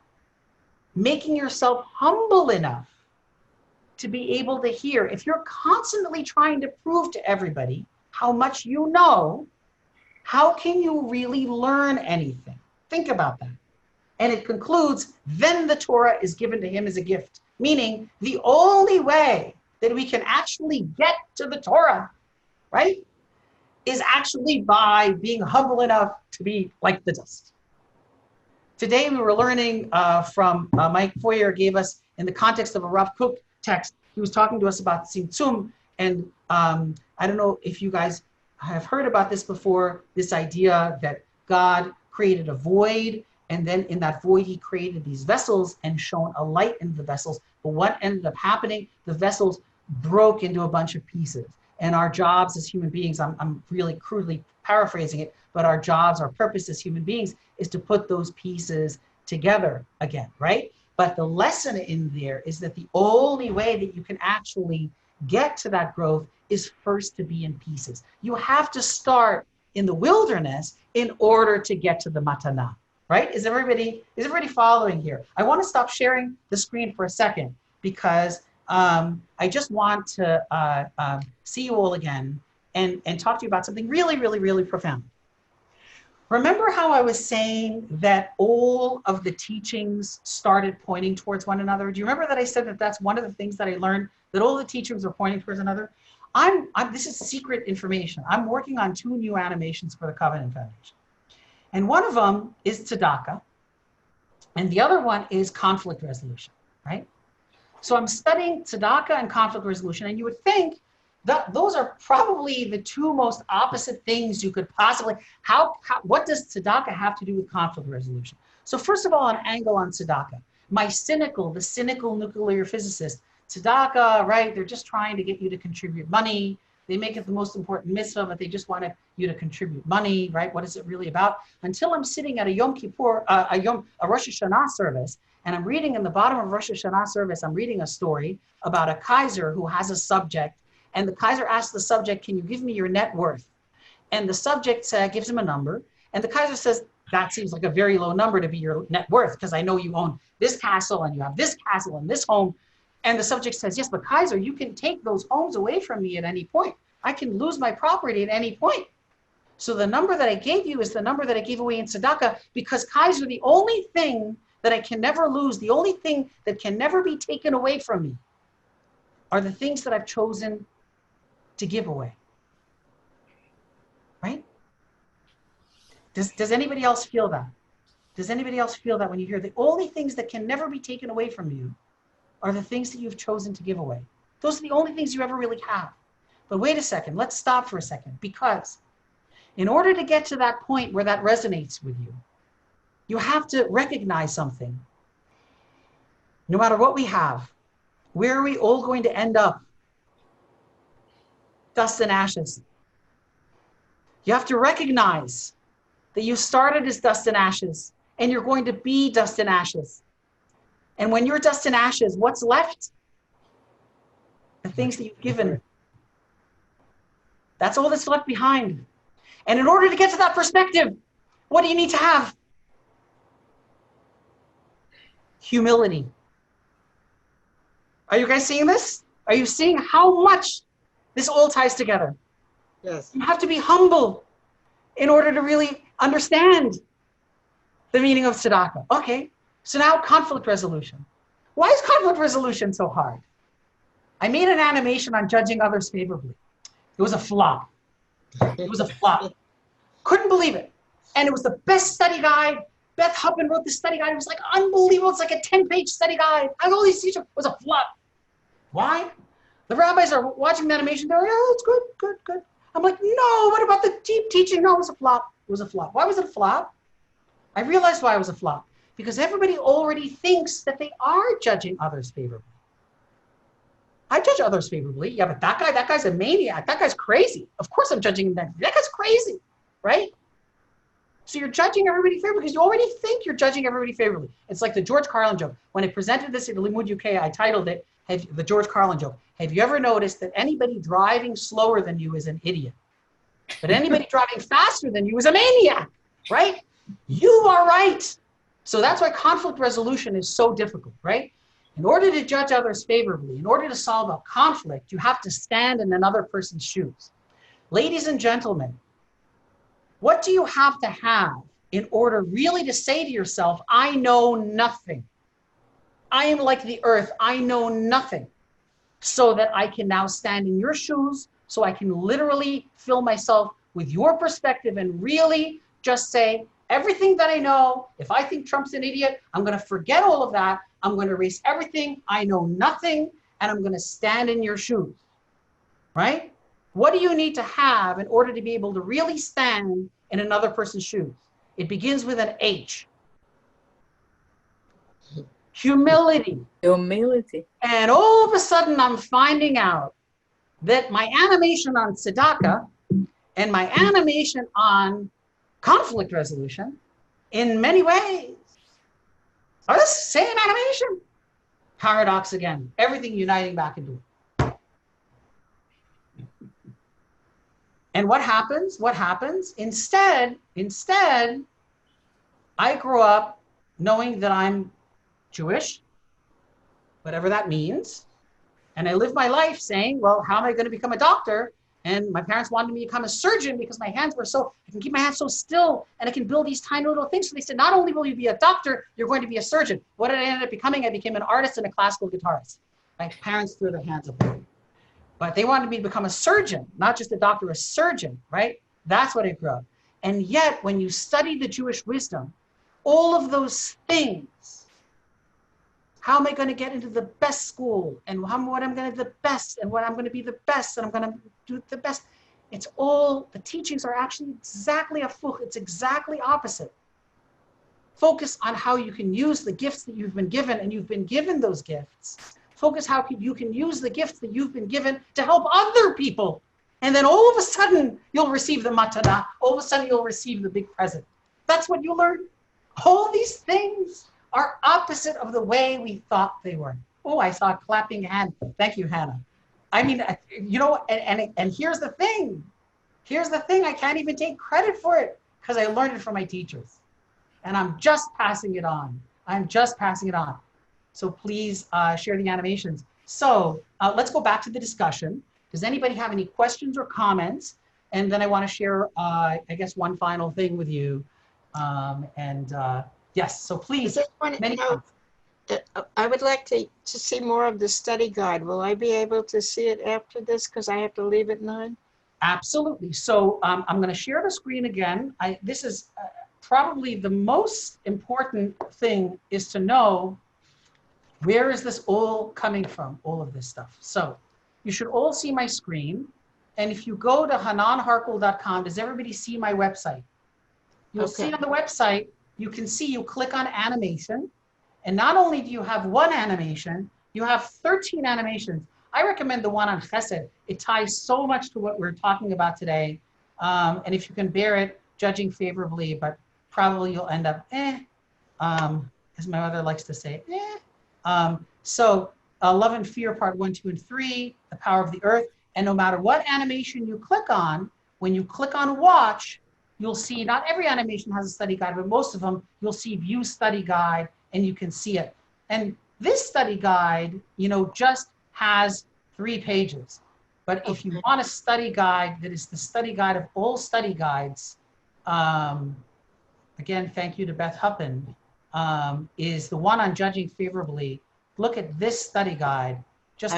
making yourself humble enough to be able to hear? If you're constantly trying to prove to everybody how much you know, how can you really learn anything? Think about that. And it concludes, then the Torah is given to him as a gift, meaning the only way that we can actually get to the Torah, right, is actually by being humble enough to be like the dust. Today we were learning from Mike Foyer gave us in the context of a Rav Kook text. He was talking to us about Tzimtzum, and I don't know if you guys have heard about this before, this idea that God created a void, and then in that void he created these vessels and shone a light in the vessels. But what ended up happening, the vessels broke into a bunch of pieces. And our jobs as human beings, I'm really crudely paraphrasing it, but our jobs, our purpose as human beings is to put those pieces together again, right? But the lesson in there is that the only way that you can actually get to that growth is first to be in pieces. You have to start in the wilderness in order to get to the matana, right? Is everybody following here? I want to stop sharing the screen for a second because I just want to see you all again and talk to you about something really, really, really profound. Remember how I was saying that all of the teachings started pointing towards one another? Do you remember that I said that that's one of the things that I learned, that all the teachings are pointing towards another? This is secret information. I'm working on 2 new animations for the Covenant Foundation. And one of them is tzedakah, and the other one is conflict resolution, right? So I'm studying tzedakah and conflict resolution, and you would think that those are probably the 2 most opposite things you could possibly, what does tzedakah have to do with conflict resolution? So first of all, an angle on tzedakah. The cynical nuclear physicist, tzedakah, right? They're just trying to get you to contribute money. They make it the most important mitzvah, but they just want you to contribute money, right? What is it really about? Until I'm sitting at a Yom Kippur, a Rosh Hashanah service, and I'm reading in the bottom of Rosh Hashanah service, I'm reading a story about a Kaiser who has a subject, and the Kaiser asks the subject, can you give me your net worth? And the subject gives him a number, and the Kaiser says, that seems like a very low number to be your net worth, because I know you own this castle, and you have this castle, and this home. And the subject says, yes, but Kaiser, you can take those homes away from me at any point. I can lose my property at any point. So the number that I gave you is the number that I gave away in tzedakah, because Kaiser, the only thing that I can never lose, the only thing that can never be taken away from me are the things that I've chosen to give away, right? Does anybody else feel that? Does anybody else feel that when you hear the only things that can never be taken away from you are the things that you've chosen to give away? Those are the only things you ever really have. But wait a second, let's stop for a second, because in order to get to that point where that resonates with you, you have to recognize something. No matter what we have, where are we all going to end up? Dust and ashes. You have to recognize that you started as dust and ashes, and you're going to be dust and ashes. And when you're dust and ashes, what's left? The things that you've given. That's all that's left behind. And in order to get to that perspective, what do you need to have? Humility. Are you guys seeing this? Are you seeing how much this all ties together? Yes. You have to be humble in order to really understand the meaning of tzedakah. Okay, so now conflict resolution. Why is conflict resolution so hard? I made an animation on judging others favorably. It was a flop. It was a flop. Couldn't believe it. And it was the best study guide. Beth Hubbin wrote the study guide. It was like unbelievable. It's like a 10-page study guide. I had all these teachers. It was a flop. Why? The rabbis are watching the animation. They're like, oh, it's good, good, good. I'm like, no, what about the deep teaching? No, it was a flop. It was a flop. Why was it a flop? I realized why it was a flop. Because everybody already thinks that they are judging others favorably. I judge others favorably. Yeah, but that guy's a maniac. That guy's crazy. Of course I'm judging him. That guy's crazy, right? So you're judging everybody favorably because you already think you're judging everybody favorably. It's like the George Carlin joke. When I presented this at Limud UK, I titled it, the George Carlin joke. Have you ever noticed that anybody driving slower than you is an idiot? But anybody driving faster than you is a maniac, right? You are right. So that's why conflict resolution is so difficult, right? In order to judge others favorably, in order to solve a conflict, you have to stand in another person's shoes. Ladies and gentlemen, What do you have to have in order really to say to yourself, I know nothing. I am like the earth. I know nothing. So that I can now stand in your shoes, so I can literally fill myself with your perspective and really just say, everything that I know, if I think Trump's an idiot, I'm going to forget all of that. I'm going to erase everything. I know nothing, and I'm going to stand in your shoes, right? What do you need to have in order to be able to really stand in another person's shoes? It begins with an H. Humility. Humility. And all of a sudden, I'm finding out that my animation on tzedakah and my animation on conflict resolution, in many ways, are the same animation. Paradox again, everything uniting back into it. And what happens? What happens? Instead, I grow up knowing that I'm Jewish, whatever that means. And I live my life saying, well, how am I going to become a doctor? And my parents wanted me to become a surgeon because my hands were so, I can keep my hands so still and I can build these tiny little things. So they said, not only will you be a doctor, you're going to be a surgeon. What did I end up becoming? I became an artist and a classical guitarist. My parents threw their hands up. But they wanted me to become a surgeon, not just a doctor, a surgeon, right? That's what I grew up. And yet, when you study the Jewish wisdom, all of those things, how am I going to get into the best school? And what I'm going to do the best, and what I'm going to be the best, and I'm going to do the best. It's all, the teachings are actually exactly afuch. It's exactly opposite. Focus on how you can use the gifts that you've been given, and you've been given those gifts. Focus how you can use the gifts that you've been given to help other people. And then all of a sudden, you'll receive the matana. All of a sudden, you'll receive the big present. That's what you learn. All these things are opposite of the way we thought they were. Oh, I saw a clapping hand. Thank you, Hannah. I mean, you know, and here's the thing. Here's the thing. I can't even take credit for it because I learned it from my teachers. And I'm just passing it on. I'm just passing it on. So please share the animations. So let's go back to the discussion. Does anybody have any questions or comments? And then I want to share, I guess, one final thing with you. Yes, so please. I would like to see more of the study guide. Will I be able to see it after this because I have to leave at 9? Absolutely. So I'm going to share the screen again. This is probably the most important thing is to know where is this all coming from, all of this stuff. So you should all see my screen. And if you go to hananharchol.com, does everybody see my website? You'll see on the website, you can see, you click on animation. And not only do you have one animation, you have 13 animations. I recommend the one on Chesed. It ties so much to what we're talking about today. And if you can bear it, judging favorably, but probably you'll end up, as my mother likes to say, So Love and Fear, part 1, 2, and 3, The Power of the Earth. And no matter what animation you click on, when you click on watch, you'll see not every animation has a study guide, but most of them, you'll see view study guide and you can see it. And this study guide, you know, just has 3 pages. But if you want a study guide that is the study guide of all study guides, again, thank you to Beth Huppen, is the one on judging favorably. Look at this study guide. Just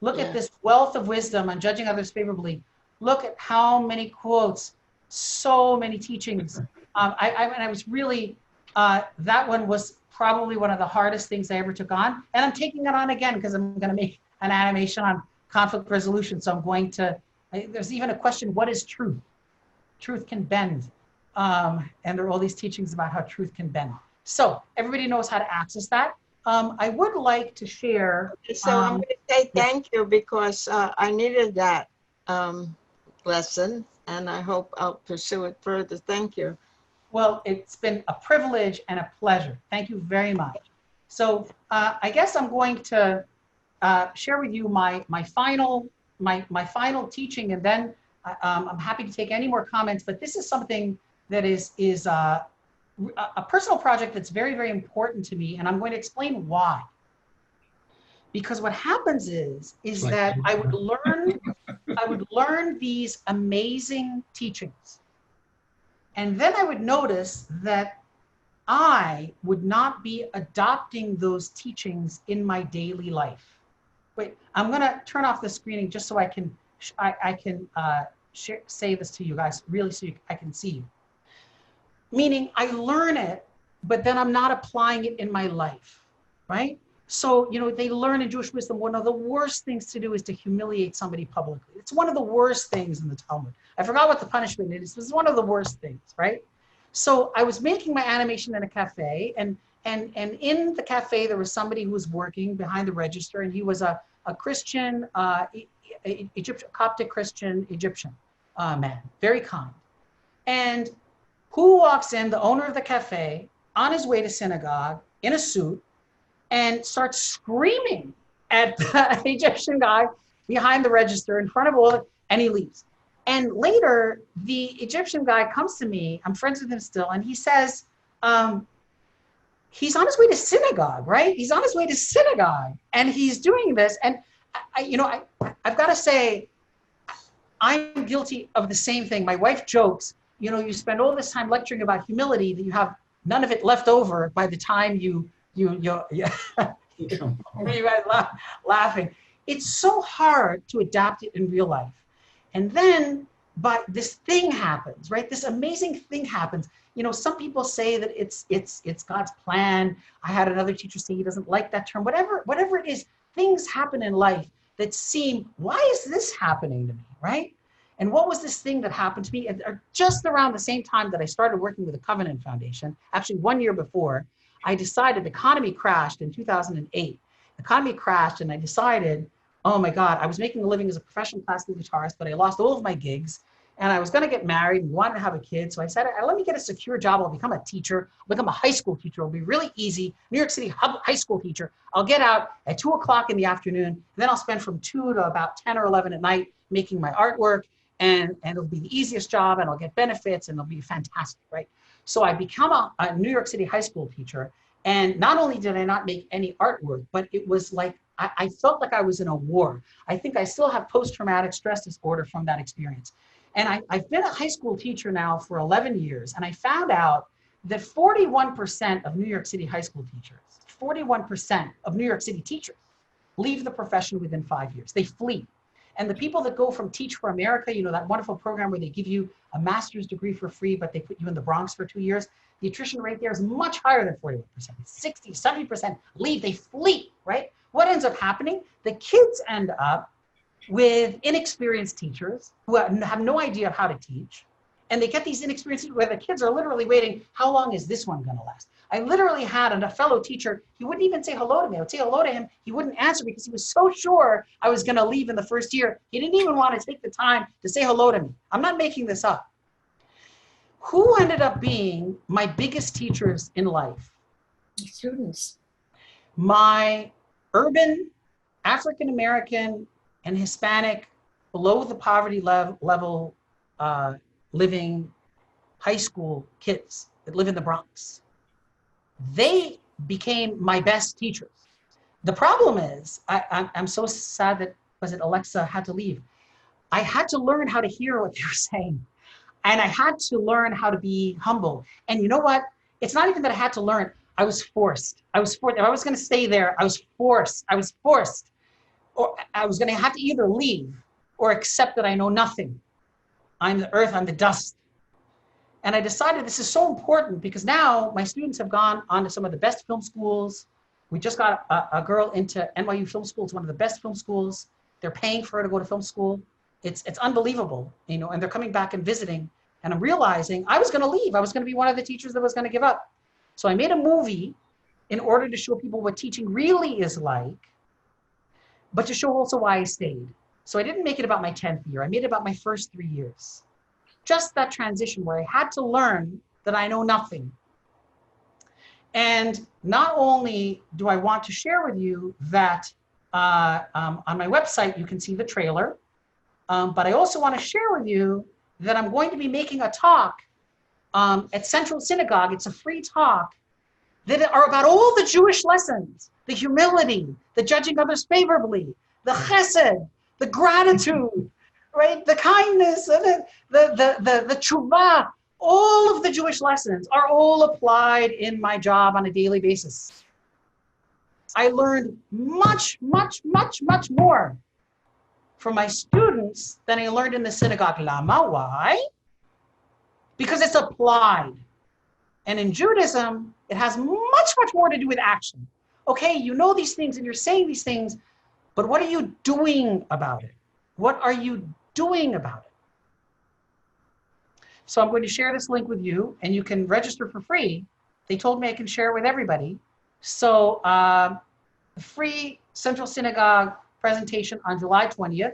look at this wealth of wisdom on judging others favorably. Look at how many quotes, so many teachings. I was really, that one was probably one of the hardest things I ever took on. And I'm taking it on again because I'm going to make an animation on conflict resolution. So I'm going to, there's even a question, what is truth? Truth can bend. And there are all these teachings about how truth can bend. So everybody knows how to access that. I would like to share. So I'm going to say thank you because I needed that lesson and I hope I'll pursue it further. Thank you. Well, it's been a privilege and a pleasure. Thank you very much. So I guess I'm going to share with you my final teaching, and then I'm happy to take any more comments. But this is something that is a personal project that's very, very important to me, and I'm going to explain why. Because what happens is that I would learn these amazing teachings, And then I would notice that I would not be adopting those teachings in my daily life. Wait, I'm gonna turn off the screening just so I can say this to you guys, really, so I can see you. Meaning I learn it, but then I'm not applying it in my life, right? So, they learn in Jewish wisdom, one of the worst things to do is to humiliate somebody publicly. It's one of the worst things in the Talmud. I forgot what the punishment is. It's one of the worst things, right? So I was making my animation in a cafe, and in the cafe, there was somebody who was working behind the register, and he was a Christian, Egyptian, Coptic Christian Egyptian man, very kind. And who walks in? The owner of the cafe, on his way to synagogue, in a suit, and starts screaming at the Egyptian guy behind the register in front of all, and he leaves. And later, the Egyptian guy comes to me, I'm friends with him still, and he says, he's on his way to synagogue, right? He's on his way to synagogue, and he's doing this. And I've got to say, I'm guilty of the same thing. My wife jokes, you spend all this time lecturing about humility that you have none of it left over by the time you laughing. It's so hard to adapt it in real life. And then, but this thing happens, right? This amazing thing happens. Some people say that it's God's plan. I had another teacher say he doesn't like that term. Whatever it is, things happen in life that seem, why is this happening to me, right? And what was this thing that happened to me? And just around the same time that I started working with the Covenant Foundation, actually 1 year before, I decided the economy crashed in 2008. The economy crashed, and I decided, oh my God, I was making a living as a professional classical guitarist, but I lost all of my gigs, and I was going to get married and wanted to have a kid. So I said, let me get a secure job. I'll become a teacher. I'll become a high school teacher. It'll be really easy. New York City high school teacher. I'll get out at 2 o'clock in the afternoon, and then I'll spend from 2 to about 10 or 11 at night making my artwork, and it'll be the easiest job, and I'll get benefits, and it'll be fantastic, right? So I become a New York City high school teacher, and not only did I not make any artwork, but it was like, I felt like I was in a war. I think I still have post-traumatic stress disorder from that experience. And I've been a high school teacher now for 11 years, and I found out that 41% of New York City high school teachers, 41% of New York City teachers leave the profession within 5 years. They flee. And the people that go from Teach for America, that wonderful program where they give you a master's degree for free, but they put you in the Bronx for 2 years, the attrition rate there is much higher than 41%. 60, 70% leave, they flee, right? What ends up happening? The kids end up with inexperienced teachers who have no idea of how to teach. And they get these inexperienced where the kids are literally waiting, how long is this one gonna last? I literally had a fellow teacher, he wouldn't even say hello to me. I would say hello to him, he wouldn't answer because he was so sure I was gonna leave in the first year. He didn't even want to take the time to say hello to me. I'm not making this up. Who ended up being my biggest teachers in life? Students. My urban, African-American, and Hispanic, below the poverty level living high school kids that live in the Bronx. They became my best teachers. The problem is, I'm so sad that, was it Alexa had to leave. I had to learn how to hear what they were saying. And I had to learn how to be humble. And you know what? It's not even that I had to learn. I was forced. If I was going to stay there, I was forced. Or I was going to have to either leave or accept that I know nothing. I'm the earth, I'm the dust. And I decided this is so important because now my students have gone on to some of the best film schools. We just got a girl into NYU Film School. It's one of the best film schools. They're paying for her to go to film school. It's unbelievable, and they're coming back and visiting. And I'm realizing I was going to leave. I was going to be one of the teachers that was going to give up. So I made a movie in order to show people what teaching really is like, but to show also why I stayed. So I didn't make it about my 10th year. I made it about my first 3 years. Just that transition where I had to learn that I know nothing. And not only do I want to share with you that on my website, you can see the trailer, but I also want to share with you that I'm going to be making a talk at Central Synagogue. It's a free talk that are about all the Jewish lessons, the humility, the judging others favorably, the chesed, the gratitude, right? The kindness, the tshuva, all of the Jewish lessons are all applied in my job on a daily basis. I learned much, much, much, much more from my students than I learned in the synagogue. Lama? Why? Because it's applied. And in Judaism, it has much, much more to do with action. Okay, you know these things and you're saying these things, but what are you doing about it? What are you doing about it? So I'm going to share this link with you, and you can register for free. They told me I can share it with everybody. So the free Central Synagogue presentation on July 20th.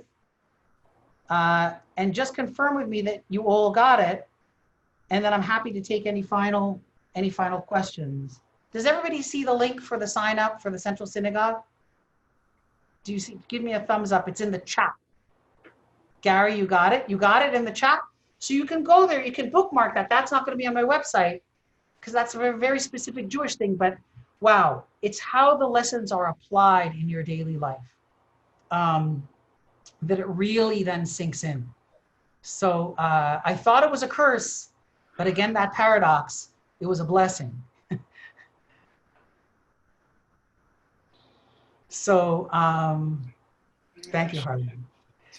And just confirm with me that you all got it. And then I'm happy to take any final questions. Does everybody see the link for the sign up for the Central Synagogue? Do you see? Give me a thumbs up. It's in the chat. Gary, you got it? You got it in the chat? So you can go there. You can bookmark that. That's not going to be on my website because that's a very, very specific Jewish thing. But wow, it's how the lessons are applied in your daily life that it really then sinks in. So I thought it was a curse, but again, that paradox, it was a blessing. So thank you, Harlan.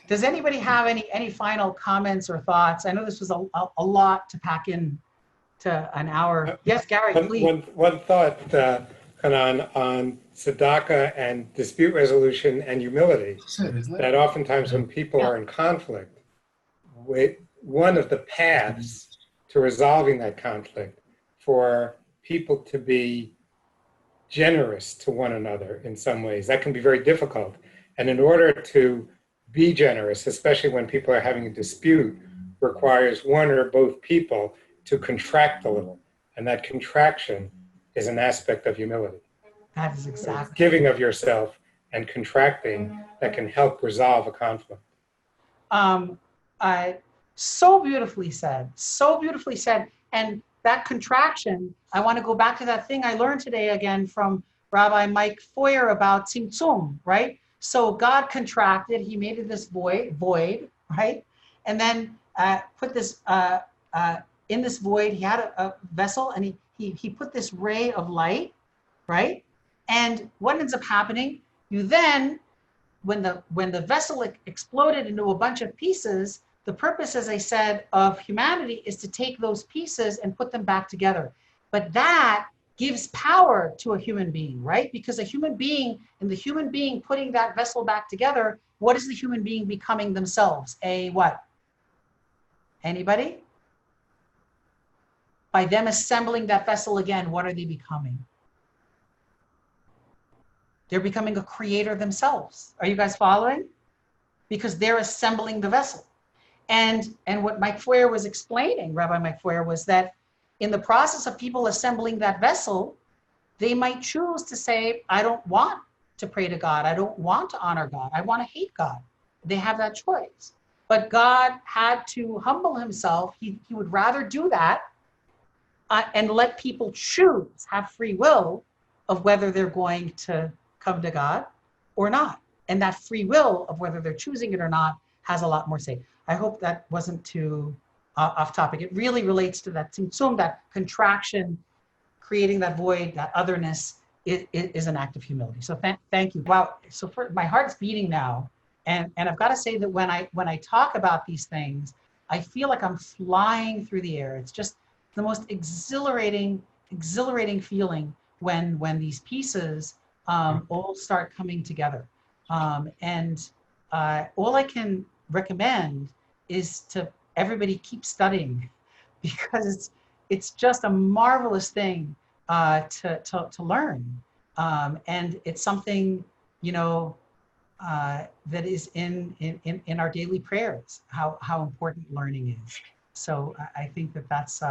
Does anybody have any final comments or thoughts? I know this was a lot to pack in to an hour. Yes, Gary, please. One thought, Hanan, on tzedakah and dispute resolution and humility, that oftentimes when people are in conflict, one of the paths to resolving that conflict for people to be generous to one another in some ways, that can be very difficult. And in order to be generous, especially when people are having a dispute, requires one or both people to contract a little. And that contraction is an aspect of humility. That is exactly. Giving of yourself and contracting that can help resolve a conflict. So beautifully said, so beautifully said. And that contraction, I want to go back to that thing I learned today again from Rabbi Mike Foyer about tzimtzum, right? So God contracted, he made it this void, right? And then put this, in this void, he had a vessel and he put this ray of light, right? And what ends up happening, you then, when the vessel exploded into a bunch of pieces, the purpose, as I said, of humanity is to take those pieces and put them back together. But that gives power to a human being, right? Because a human being, and the human being putting that vessel back together, what is the human being becoming themselves? A what? Anybody? By them assembling that vessel again, what are they becoming? They're becoming a creator themselves. Are you guys following? Because they're assembling the vessel. And what Mike Foyer was explaining, Rabbi Mike Foyer, was that in the process of people assembling that vessel, they might choose to say, I don't want to pray to God. I don't want to honor God. I want to hate God. They have that choice. But God had to humble himself. He would rather do that and let people choose, have free will of whether they're going to come to God or not. And that free will of whether they're choosing it or not has a lot more say. I hope that wasn't too off topic. It really relates to that tzimtzum, that contraction, creating that void, that otherness is an act of humility. So thank you. Wow. So my heart's beating now. And I've got to say that when I talk about these things, I feel like I'm flying through the air. It's just the most exhilarating feeling when these pieces all start coming together. And all I can recommend is to everybody keep studying, because it's just a marvelous thing to learn, and it's something that is in our daily prayers. How important learning is. So I think that's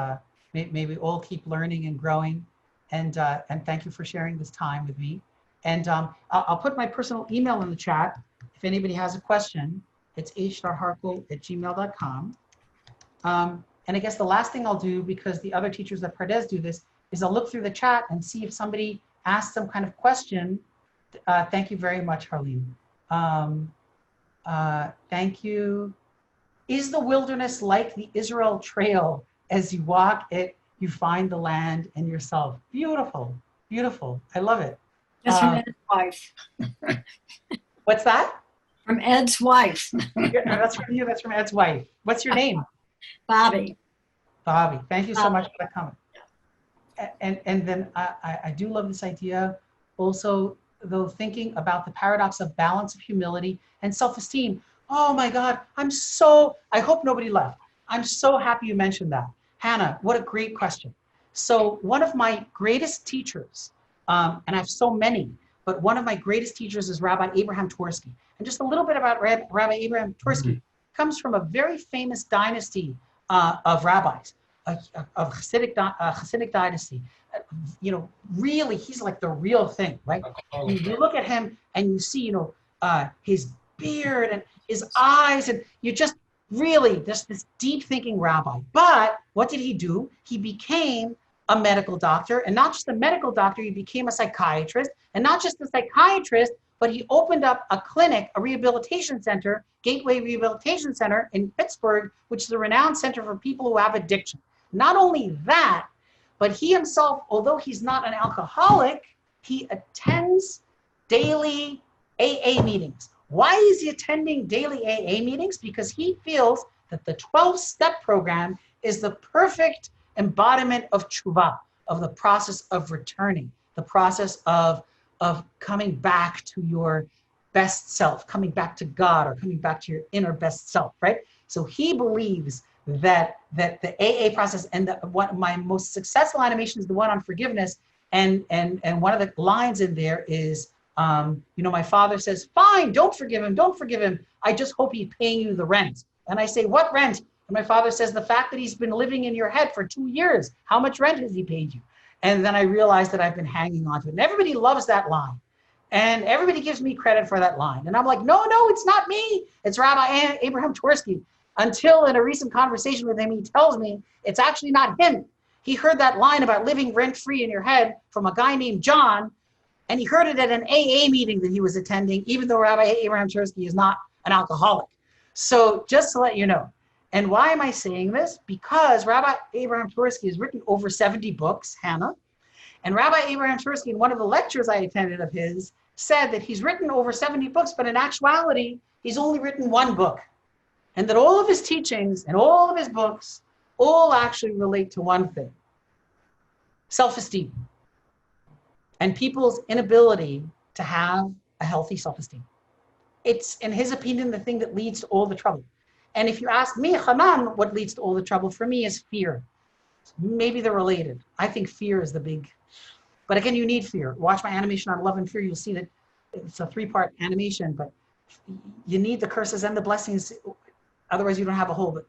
may we all keep learning and growing, and thank you for sharing this time with me. And I'll put my personal email in the chat if anybody has a question. It's h.harchol@gmail.com. And I guess the last thing I'll do, because the other teachers at Pardes do this, is I'll look through the chat and see if somebody asks some kind of question. Thank you very much, Harleen. Thank you. Is the wilderness like the Israel Trail as you walk it, you find the land and yourself. Beautiful, beautiful. I love it. That's from Ed's wife. What's that? From Ed's wife. That's from you. That's from Ed's wife. What's your name? Bobby. Bobby. Thank you so Bobby. much for that comment. And then I do love this idea also, though, thinking about the paradox of balance of humility and self-esteem. Oh my God, I hope nobody left. I'm so happy you mentioned that. Hannah, what a great question. So one of my greatest teachers, and I have so many, but one of my greatest teachers is Rabbi Abraham Torski. And just a little bit about Rabbi Abraham Torski. Comes from a very famous dynasty of rabbis, of Hasidic dynasty. You know, really, he's like the real thing, right? You look at him and you see, his beard and his eyes, and you just really, just this deep thinking rabbi. But what did he do? He became a medical doctor, and not just a medical doctor, he became a psychiatrist, and not just a psychiatrist, but he opened up a clinic, a rehabilitation center, Gateway Rehabilitation Center in Pittsburgh, which is a renowned center for people who have addiction. Not only that, but he himself, although he's not an alcoholic, he attends daily AA meetings. Why is he attending daily AA meetings? Because he feels that the 12-step program is the perfect embodiment of tshuva, of the process of returning, the process of coming back to your best self, coming back to God, or coming back to your inner best self, right? So he believes that the AA process, and what my most successful animation is the one on forgiveness, and one of the lines in there is, my father says, fine, don't forgive him. I just hope he's paying you the rent. And I say, what rent? And my father says, the fact that he's been living in your head for 2 years. How much rent has he paid you? And then I realized that I've been hanging on to it. And everybody loves that line. And everybody gives me credit for that line. And I'm like, no, it's not me. It's Rabbi Abraham Torski. Until in a recent conversation with him, he tells me it's actually not him. He heard that line about living rent-free in your head from a guy named John, and he heard it at an AA meeting that he was attending, even though Rabbi Abraham Torski is not an alcoholic. So just to let you know. And why am I saying this? Because Rabbi Abraham Torski has written over 70 books, Hannah. And Rabbi Abraham Torski, in one of the lectures I attended of his, said that he's written over 70 books, but in actuality, he's only written one book. And that all of his teachings and all of his books all actually relate to one thing: self-esteem. And people's inability to have a healthy self-esteem. It's, in his opinion, the thing that leads to all the trouble. And if you ask me, Hanan, what leads to all the trouble for me is fear. Maybe they're related. I think fear is the big, but again, you need fear. Watch my animation on love and fear. You'll see that it's a 3-part animation, but you need the curses and the blessings. Otherwise you don't have a whole, but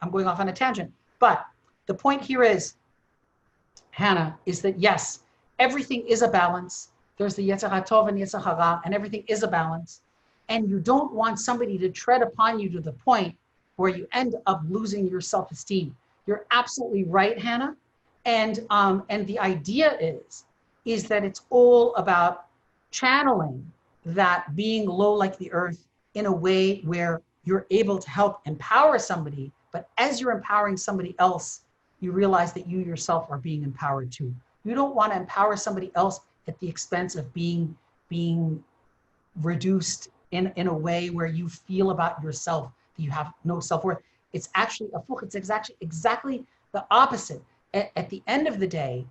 I'm going off on a tangent. But the point here is, Hannah, is that yes, everything is a balance. There's the Yetzer HaTov and Yetzer Hara, and everything is a balance. And you don't want somebody to tread upon you to the point where you end up losing your self-esteem. You're absolutely right, Hannah. And the idea is that it's all about channeling that being low like the earth in a way where you're able to help empower somebody, but as you're empowering somebody else, you realize that you yourself are being empowered too. You don't want to empower somebody else at the expense of being reduced in a way where you feel about yourself that you have no self-worth. It's actually it's exactly the opposite. At the end of the day,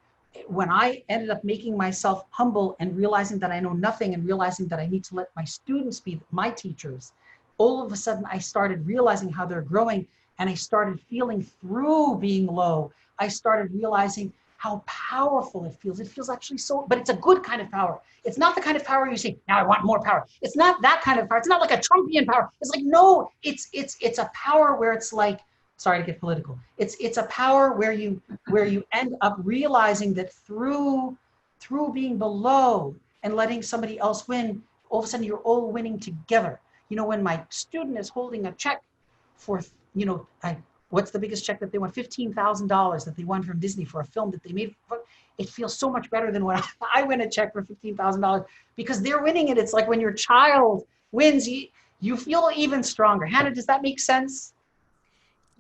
when I ended up making myself humble and realizing that I know nothing and realizing that I need to let my students be my teachers, all of a sudden I started realizing how they're growing, and I started feeling through being low. I started realizing how powerful it feels. It feels actually so, but it's a good kind of power. It's not the kind of power you say, now I want more power. It's not that kind of power. It's not like a Trumpian power. It's like, no, it's a power where it's like, sorry to get political. It's a power where you end up realizing that through being below and letting somebody else win, all of a sudden you're all winning together. When my student is holding a check for, what's the biggest check that they won? $15,000 that they won from Disney for a film that they made. It feels so much better than when I win a check for $15,000 because they're winning it. It's like when your child wins, you feel even stronger. Hannah, does that make sense?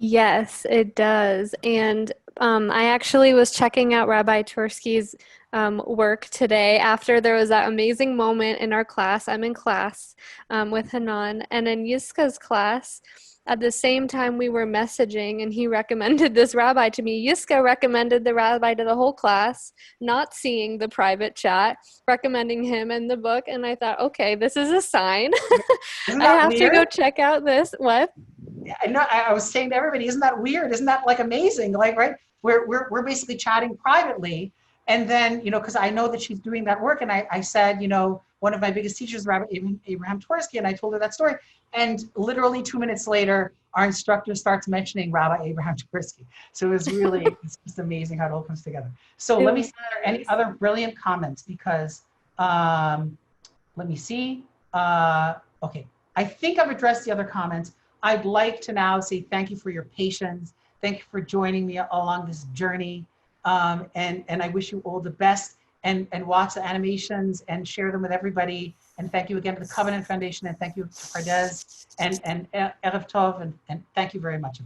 Yes, it does. And I actually was checking out Rabbi Torski's work today after there was that amazing moment in our class. I'm in class with Hanan, and in Yiska's class, at the same time we were messaging, and he recommended this rabbi to me. Yiska recommended the rabbi to the whole class, not seeing the private chat, recommending him in the book. And I thought, okay, this is a sign. Isn't I that have to go weird? check out this. What? I know. I was saying to everybody, isn't that weird? Isn't that like amazing? Like, right? We're basically chatting privately, and then because I know that she's doing that work, and I said, one of my biggest teachers, Rabbi Abraham Torski, and I told her that story, and literally 2 minutes later, our instructor starts mentioning Rabbi Abraham Torski. So it was really it's just amazing how it all comes together. So let me see if there are any other brilliant comments because let me see. Okay, I think I've addressed the other comments. I'd like to now say thank you for your patience. Thank you for joining me along this journey. And I wish you all the best and watch the animations and share them with everybody. And thank you again to the Covenant Foundation, and thank you to Pardes and Erev Tov, and thank you very much.